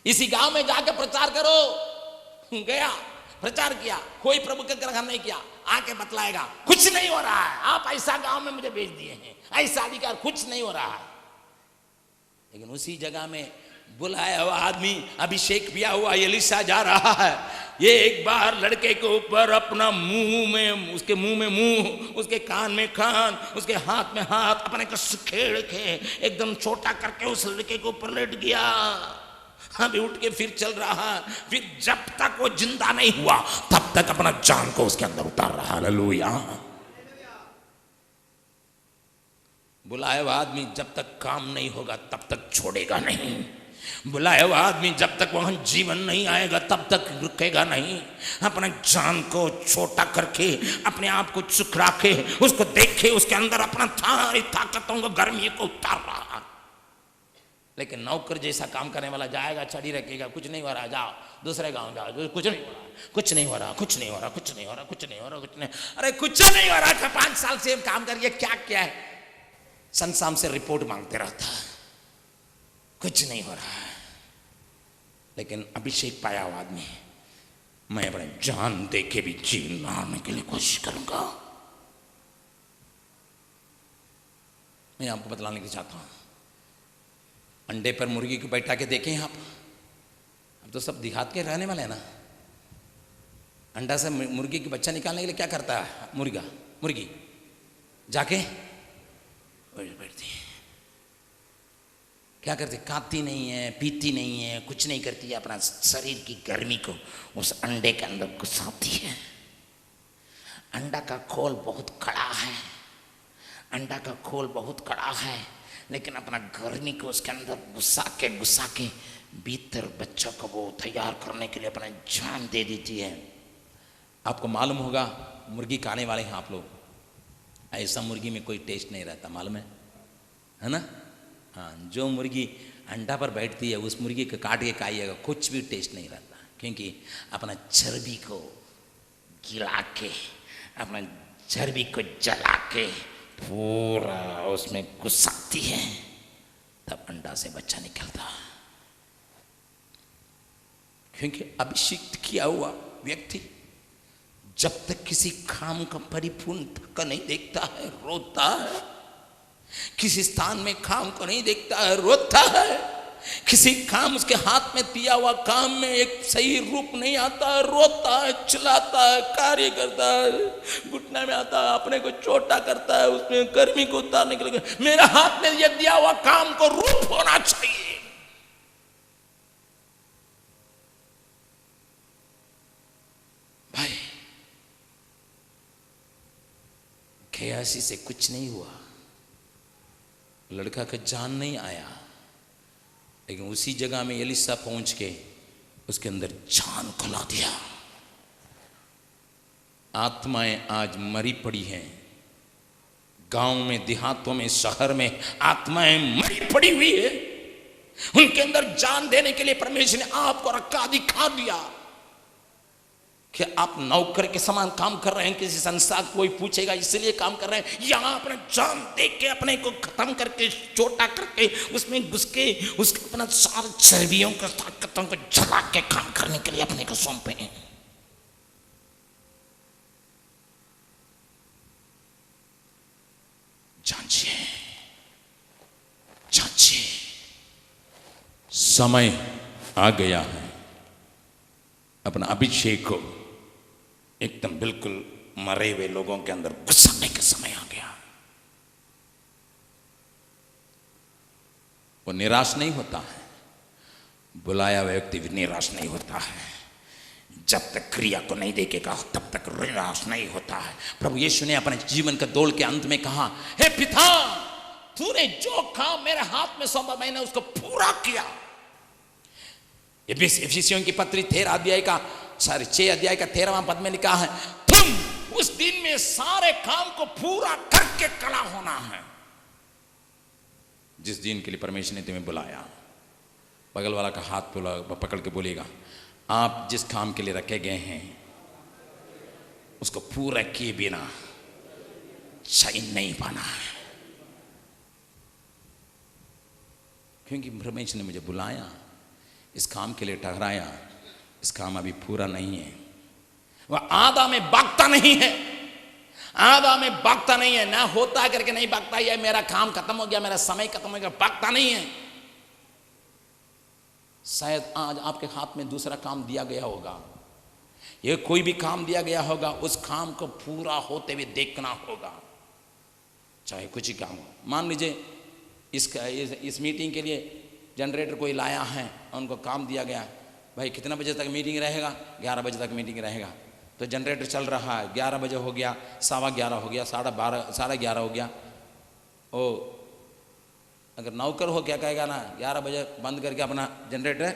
इसी गांव में जाके प्रचार करो। गया, प्रचार किया, कोई प्रभु के ग्रहण नहीं किया, आके बतलाएगा कुछ नहीं हो रहा है, आप ऐसा गांव में मुझे भेज दिए हैं, ऐसा अधिकार, कुछ नहीं हो रहा है। लेकिन उसी जगह में बुलाया हुआ आदमी, अभिषेक किया हुआ एलीशा जा रहा है, ये एक बार लड़के के ऊपर अपना मुंह में, उसके मुंह में मुंह, उसके कान में कान, उसके हाथ में हाथ, अपने को सुखेड़ के एकदम छोटा करके उस लड़के के ऊपर लेट गया। अभी उठ के फिर चल रहा, फिर जब तक वो जिंदा नहीं हुआ तब तक अपना जान को उसके अंदर उतार रहा। हालेलुया। बुलाया हुआ आदमी जब तक काम नहीं होगा तब तक छोड़ेगा नहीं। बुलाया हुआ आदमी जब तक वहां जीवन नहीं आएगा तब तक रुकेगा नहीं। अपने जान को छोटा करके, अपने आप को चुकरा के, उसको देखे उसके अंदर अपना सारी ताकतों को, गर्मी को उतार रहा। लेकिन नौकर जैसा काम करने वाला जाएगा, छड़ी रखेगा, कुछ नहीं हो रहा, जाओ दूसरे गांव जाओ, कुछ नहीं हो रहा, कुछ नहीं हो रहा, कुछ नहीं हो रहा, कुछ नहीं हो रहा, कुछ नहीं हो रहा, कुछ नहीं, अरे कुछ नहीं हो रहा। 5 साल से काम करिए, क्या है, संसाम से रिपोर्ट मांगते रहता है, कुछ नहीं हो रहा है। लेकिन अभिषेक पाया हुआ आदमी, मैं अपने जान दे के भी जीने के लिए कोशिश करूंगा। मैं आपको बतलाने के चाहता हूं, अंडे पर मुर्गी को बैठा के देखें आप, अब तो सब दिखात के रहने वाले हैं ना। अंडा से मुर्गी की बच्चा निकालने के लिए क्या करता है मुर्गी जाके बैठती है। क्या करती? खाती नहीं है, पीती नहीं है, कुछ नहीं करती है, अपना शरीर की गर्मी को उस अंडे के अंदर घुसाती है। अंडा का खोल बहुत कड़ा है, अंडा का खोल बहुत कड़ा है, लेकिन अपना गर्मी को उसके अंदर घुसा के भीतर बच्चों को वो तैयार करने के लिए अपना जान दे देती है। आपको मालूम होगा, मुर्गी खाने वाले हैं आप लोग, ऐसा मुर्गी में कोई टेस्ट नहीं रहता, मालूम है ना? हाँ, जो मुर्गी अंडा पर बैठती है उस मुर्गी को काट के खाइएगा, कुछ भी टेस्ट नहीं रहता, क्योंकि अपना चर्बी को गिला के, अपना चर्बी को जला के पूरा उसमें घुसाती है, तब अंडा से बच्चा निकलता। क्योंकि अभिषिक्त किया हुआ व्यक्ति जब तक किसी काम का परिपूर्णता नहीं देखता है रोता है, किसी स्थान में काम को नहीं देखता है रोता है, किसी काम उसके हाथ में दिया हुआ काम में एक सही रूप नहीं आता है रोता है, चिल्लाता है, कार्य करता है, घुटने में आता है, अपने को छोटा करता है, उसमें गर्मी को उतारने के लिए मेरे हाथ में यह दिया हुआ काम को रूप होना चाहिए। भाई गेहाजी से कुछ नहीं हुआ, लड़का का जान नहीं आया, लेकिन उसी जगह में एलिशा पहुंच के उसके अंदर जान खुला दिया। आत्माएं आज मरी पड़ी हैं, गांव में, देहातों में, शहर में आत्माएं मरी पड़ी हुई है। उनके अंदर जान देने के लिए परमेश्वर ने आपको रखा, दिखा दिया कि आप नौकर के समान काम कर रहे हैं, किसी संस्था कोई पूछेगा इसलिए काम कर रहे हैं, यहां अपना जान दे के अपने को खत्म करके, छोटा करके, उसमें घुस के उसके अपना सारे चर्बियों को, ताकतों को जला के काम करने के लिए अपने को सौंपे हैं। जांचिए, जांचिए, समय आ गया है अपना अभिषेक को एकदम बिल्कुल मरे हुए लोगों के अंदर घुसाने का समय आ गया। वो निराश नहीं होता है, बुलाया व्यक्ति भी निराश नहीं होता है, जब तक क्रिया को नहीं देखेगा तब तक निराश नहीं होता है। प्रभु यीशु ने अपने जीवन के दौड़ के अंत में कहा, हे पिता, तूने जो काम मेरे हाथ में सौंपा मैंने उसको पूरा किया। इफिसियों की पत्री 13 अध्याय का 6 अध्याय का 13वां पद में लिखा है, तुम उस दिन में सारे काम को पूरा करके खड़ा होना है। जिस दिन के लिए परमेश्वर ने तुम्हें बुलाया, बगल वाला का हाथ पकड़ के बोलेगा, आप जिस काम के लिए रखे गए हैं उसको पूरा किए बिना चैन नहीं पाना है। क्योंकि परमेश्वर ने मुझे बुलाया, इस काम के लिए ठहराया, इस काम अभी पूरा नहीं है। वह आधा में भागता नहीं है, आधा में भागता नहीं है, ना होता करके नहीं भागता है, मेरा काम खत्म हो गया, मेरा समय खत्म हो गया, भागता नहीं है। शायद आज आपके हाथ में दूसरा काम दिया गया होगा, ये कोई भी काम दिया गया होगा, उस काम को पूरा होते हुए देखना होगा, चाहे कुछ ही काम हो। मान लीजिए इस मीटिंग के लिए जनरेटर कोई लाया है, उनको काम दिया गया, भाई कितना बजे तक मीटिंग रहेगा? 11 बजे तक मीटिंग रहेगा। तो जनरेटर चल रहा है, 11 बजे हो गया, 11:15 हो गया, 11:30 हो गया। ओ अगर नौकर हो क्या कहेगा ना, 11 बजे बंद करके अपना जनरेटर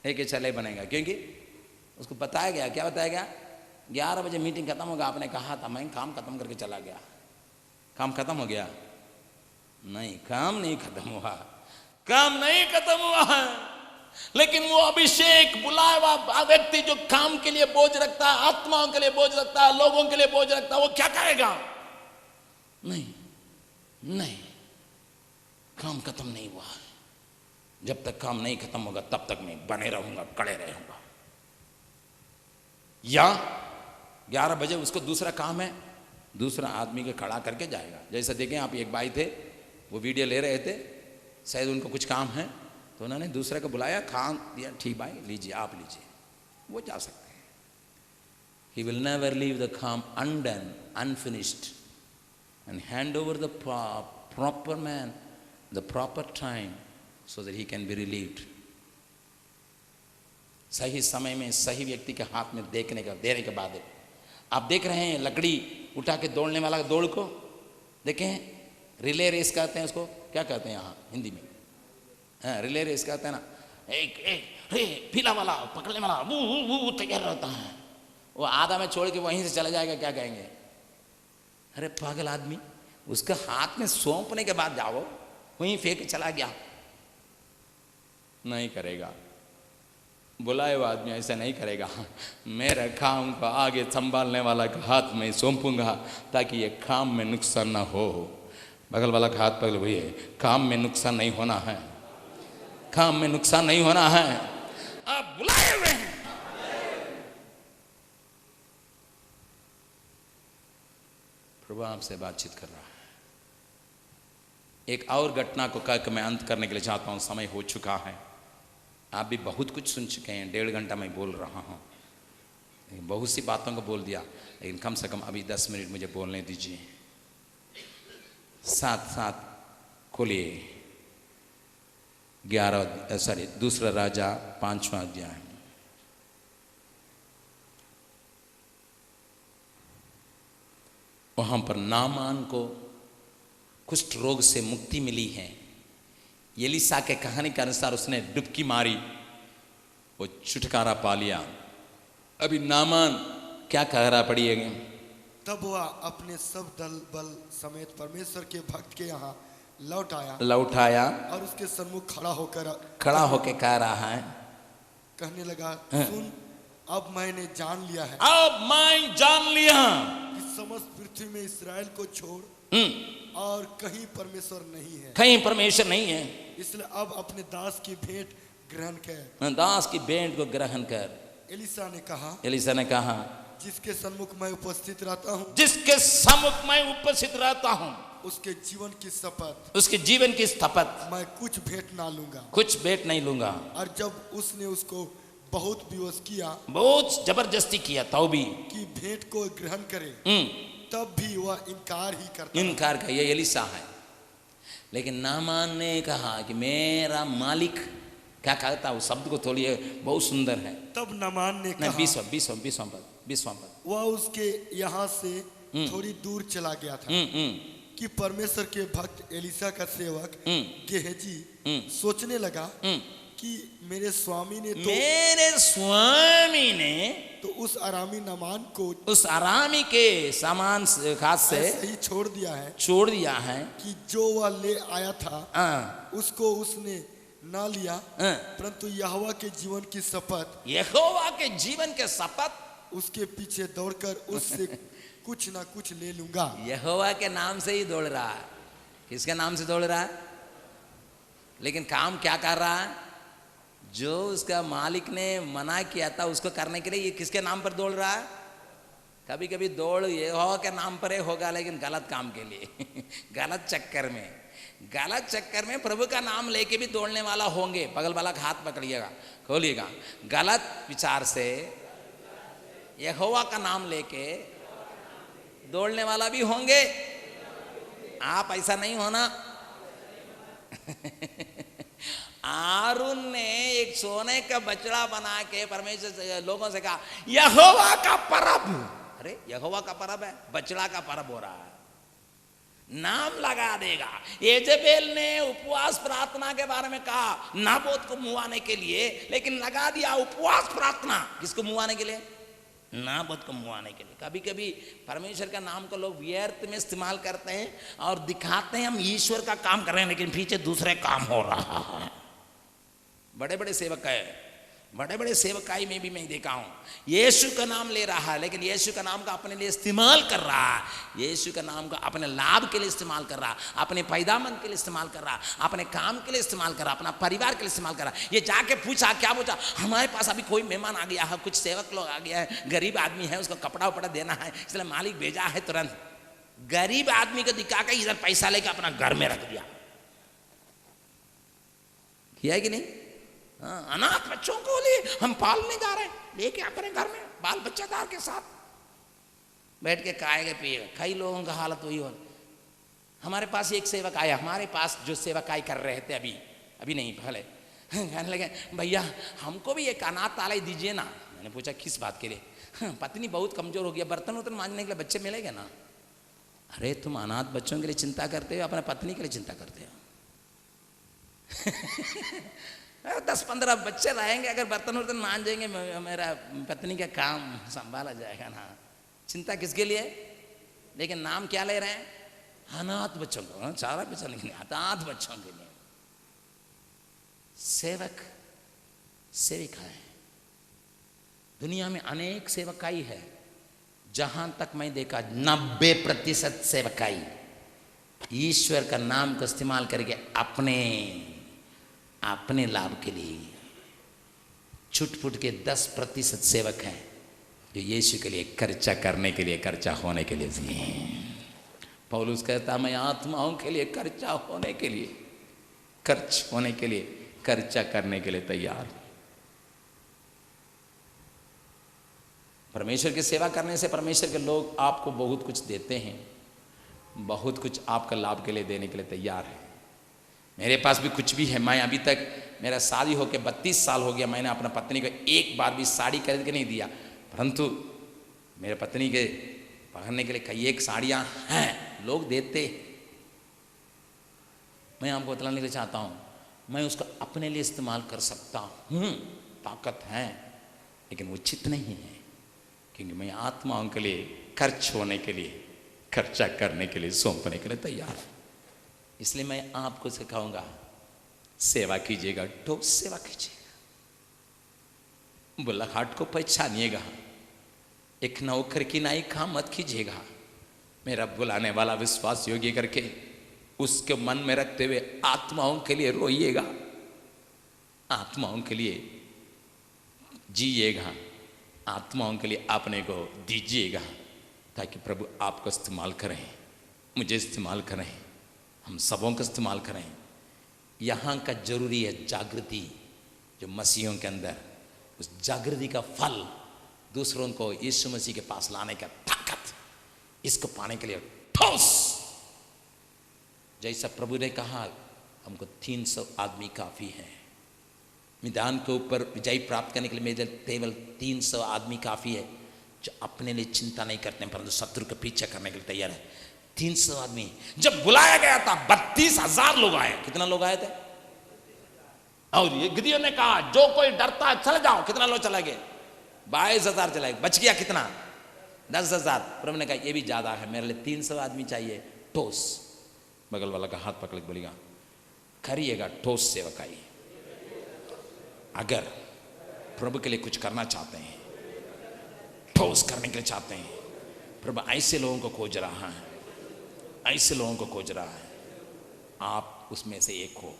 लेके चले बनेगा, क्योंकि उसको बताया गया, क्या बताया गया? 11 बजे मीटिंग खत्म होगा, आपने कहा था, मैं काम खत्म करके चला गया। काम खत्म हो गया? नहीं, काम नहीं खत्म हुआ, काम नहीं खत्म हुआ है। लेकिन वो अभिषेक बुलाया हुआ व्यक्ति जो काम के लिए बोझ रखता है, आत्माओं के लिए बोझ रखता है, लोगों के लिए बोझ रखता है, वो क्या कहेगा? नहीं नहीं, काम खत्म नहीं हुआ है, जब तक काम नहीं खत्म होगा तब तक मैं बने रहूंगा, कड़े रहूंगा। या 11 बजे उसको दूसरा काम है, दूसरा आदमी को खड़ा करके जाएगा। जैसे देखें आप, एक भाई थे, वो वीडियो ले रहे थे, शायद उनको कुछ काम है तो उन्होंने दूसरे को बुलाया, खान दिया, ठीक भाई लीजिए, आप लीजिए, वो जा सकते हैं। He will never leave the काम undone, unfinished, and hand over the proper man, the proper time, so that he can be relieved. सही समय में सही व्यक्ति के हाथ में देने के बाद आप देख रहे हैं लकड़ी उठा के दौड़ने वाला दौड़ को देखें, रिले रेस कहते हैं उसको, क्या कहते हैं यहाँ हिंदी में? हाँ, रिले रेस कहते हैं ना। एक पीला वाला पकड़ने वाला वो तैयार रहता है, वो आधा में छोड़ के वहीं से चला जाएगा, क्या कहेंगे? अरे पागल आदमी, उसका हाथ में सौंपने के बाद जाओ, वहीं फेंक चला गया। नहीं करेगा, बुलाए वो आदमी ऐसा नहीं करेगा। मेरा काम को आगे संभालने वाला का हाथ में सौंपूंगा ताकि ये काम में नुकसान ना हो। बगल वाला का हाथ पकड़ भैया, काम में नुकसान नहीं होना है, काम में नुकसान नहीं होना है। आप बुलाए हुए हैं। प्रभु आपसे बातचीत कर रहा है। एक और घटना को कहकर मैं अंत करने के लिए चाहता हूं, समय हो चुका है। आप भी बहुत कुछ सुन चुके हैं, 1.5 घंटा मैं बोल रहा हूं, बहुत सी बातों को बोल दिया, लेकिन कम से कम अभी 10 मिनट मुझे बोलने दीजिए। साथ खोलिए 2 राजा 5वां अध्याय। वहां पर नामान को कुष्ठ रोग से मुक्ति मिली है। एलीसा के कहानी के अनुसार उसने डुबकी मारी, वो छुटकारा पा लिया। अभी नामान क्या कह रहा पड़िएगा? तब वह अपने सब दल बल समेत परमेश्वर के भक्त के यहाँ लौट आया और उसके सम्मुख खड़ा होकर कह रहा है, कहने लगा, सुन, अब मैंने जान लिया है, अब मैं जान लिया कि समस्त पृथ्वी में इसराइल को छोड़ और कहीं परमेश्वर नहीं है, कहीं परमेश्वर नहीं है। इसलिए अब अपने दास की भेंट ग्रहण कर, दास की भेंट को ग्रहण कर। एलीसा ने कहा, जिसके सम्मुख मैं उपस्थित रहता हूँ, जिसके सम्मुख मैं उपस्थित रहता हूँ, उसके जीवन की शपथ, उसके जीवन की शपथ, मैं कुछ भेंट ना लूंगा, कुछ भेंट नहीं लूंगा। और जब उसने उसको बहुत विवश किया, बहुत जबरदस्ती किया, तो भी कि भेंट को ग्रहण करे, तब भी वह इनकार का। ये एलीसा है। लेकिन नामान ने कहा कि मेरा मालिक, क्या कहता उस शब्द को थोड़ी बहुत सुंदर है। तब नामान ने कहा, 20वां पद, वह उसके यहाँ से थोड़ी दूर चला गया था कि परमेश्वर के भक्त एलीसा का सेवक गेहजी सोचने लगा कि मेरे स्वामी ने तो उस आरामी नामान को उस आरामी के सामान हाथ से ही छोड़ दिया है कि जो वह ले आया था उसको उसने ना लिया, परंतु यहोवा के जीवन की शपथ उसके पीछे दौड़कर उससे कुछ ना कुछ ले लूंगा। यहोवा के नाम से ही दौड़ रहा है। किसके नाम से दौड़ रहा है? लेकिन काम क्या कर रहा है? जो उसका मालिक ने मना किया था उसको करने के लिए ये किसके नाम पर दौड़ रहा है? कभी कभी दौड़ यहोवा के नाम पर होगा, लेकिन गलत काम के लिए गलत चक्कर में प्रभु का नाम लेके भी दौड़ने वाला होंगे। बगल वाला का हाथ पकड़िएगा, खोलिएगा। गलत विचार से यहोवा का नाम लेके दौड़ने वाला भी होंगे। आप ऐसा नहीं होना। आरून ने एक सोने का बछड़ा बना के परमेश्वर से लोगों से कहा, यहोवा का परब। अरे यहोवा का परब है, बछड़ा का परब हो रहा है, नाम लगा देगा। येजेबेल ने उपवास प्रार्थना के बारे में कहा नाबोत को मुआने के लिए, लेकिन लगा दिया उपवास प्रार्थना। किसको मुआने के लिए? नाबोत को मुआने के लिए। कभी कभी परमेश्वर का नाम को लोग व्यर्थ में इस्तेमाल करते हैं और दिखाते हैं हम ईश्वर का काम कर रहे हैं, लेकिन पीछे दूसरे काम हो रहा है। बड़े बड़े सेवक है, बड़े बड़े सेवकाई में भी मैं देखा हूं, यीशु का नाम ले रहा है, लेकिन यीशु का नाम का अपने लिए इस्तेमाल कर रहा है। यीशु का नाम का अपने लाभ के लिए इस्तेमाल कर रहा, अपने पैदामंद के लिए इस्तेमाल कर रहा, अपने काम के लिए इस्तेमाल कर रहा, अपना परिवार के लिए इस्तेमाल कर रहा। ये जाके पूछा, क्या पूछा? हमारे पास अभी कोई मेहमान आ गया है, कुछ सेवक लोग आ गया है, गरीब आदमी है, उसको कपड़ा उपड़ा देना है, इसलिए मालिक भेजा है। तुरंत गरीब आदमी को दिखा के इधर पैसा लेके अपना घर में रख दिया। किया है कि नहीं? अनाथ बच्चों को लिए हम पालने जा रहे हैं, लेके अपने घर में बाल बच्चेदार के साथ बैठ के खाएगा पिएगा। कई लोगों का हालत वही हो। हमारे पास एक सेवक आया, हमारे पास जो सेवकाई कर रहे थे अभी नहीं पहले, कहने लगे भैया हमको भी एक अनाथालय दीजिए ना। मैंने पूछा किस बात के लिए? पत्नी बहुत कमजोर हो गया, बर्तन वर्तन मांजने के लिए बच्चे मिलेंगे ना। अरे तुम अनाथ बच्चों के लिए चिंता करते हो, अपने पत्नी के लिए चिंता करते हो। 10-15 बच्चे रहेंगे, अगर बर्तन वर्तन मांजेंगे मेरा पत्नी का काम संभाला जाएगा ना। चिंता किसके लिए? लेकिन नाम क्या ले रहे हैं? अनाथ बच्चों को। सारा बच्चा लिखने अनाथ बच्चों के लिए। सेवक सेविका है। दुनिया में अनेक सेवकाई है। जहां तक मैं देखा 90% सेवकाई ईश्वर का नाम को इस्तेमाल करके अपने लाभ के लिए। छुटपुट के 10% सेवक हैं जो यीशु के लिए खर्चा करने के लिए, खर्चा होने के लिए जिए। पौलुस कहता मैं आत्माओं के लिए खर्चा होने के लिए, खर्च होने के लिए, खर्चा करने के लिए तैयार। परमेश्वर की सेवा करने से परमेश्वर के लोग आपको बहुत कुछ देते हैं, बहुत कुछ आपका लाभ के लिए देने के लिए तैयार है। मेरे पास भी कुछ भी है। मैं अभी तक, मेरा शादी होकर 32 साल हो गया, मैंने अपना पत्नी को एक बार भी साड़ी खरीद के नहीं दिया, परंतु मेरे पत्नी के पहनने के लिए कई एक साड़ियाँ हैं, लोग देते। मैं आपको बतलाने के लिए चाहता हूँ, मैं उसको अपने लिए इस्तेमाल कर सकता हूँ, ताकत है, लेकिन उचित नहीं है, क्योंकि मैं आत्माओं के लिए खर्च होने के लिए, खर्चा करने के लिए, सौंपने के लिए तैयार हूँ। इसलिए मैं आपको सिखाऊंगा, सेवा कीजिएगा तो सेवा कीजिएगा। बुलाहट को पहचानिएगा, एक नौकर की नाई काम मत कीजिएगा। मेरा बुलाने वाला विश्वास योग्य करके उसके मन में रखते हुए आत्माओं के लिए रोइएगा, आत्माओं के लिए जिएगा, आत्माओं के लिए अपने को दीजिएगा, ताकि प्रभु आपको इस्तेमाल करें, मुझे इस्तेमाल करें, हम सबों को इस्तेमाल करें। यहाँ का जरूरी है जागृति, जो मसीहों के अंदर, उस जागृति का फल दूसरों को यीशु मसीह के पास लाने का ताकत, इसको पाने के लिए ठोस। जैसा प्रभु ने कहा हमको 300 आदमी काफ़ी है, मैदान के ऊपर विजय प्राप्त करने के लिए मेरे केवल 300 आदमी काफ़ी है, जो अपने लिए चिंता नहीं करते हैं परंतु शत्रु के पीछे करने के लिए तैयार है। 300 आदमी जब बुलाया गया था 32,000 लोग आए। कितना लोग आए थे? और ये गिदियों ने कहा जो कोई डरता है चले जाओ। कितना लोग चला गए? 22,000 चला गए। बच गया कितना? 10,000। प्रभु ने कहा ये भी ज्यादा है, मेरे लिए 300 आदमी चाहिए। ठोस। बगल वाला का हाथ पकड़ के बोलेगा करिएगा ठोस सेवकाई। अगर प्रभु के लिए कुछ करना चाहते हैं, ठोस करने के लिए चाहते हैं, प्रभु ऐसे लोगों को खोज रहा है, ऐसे लोगों को खोज रहा है। आप उसमें से एक हो।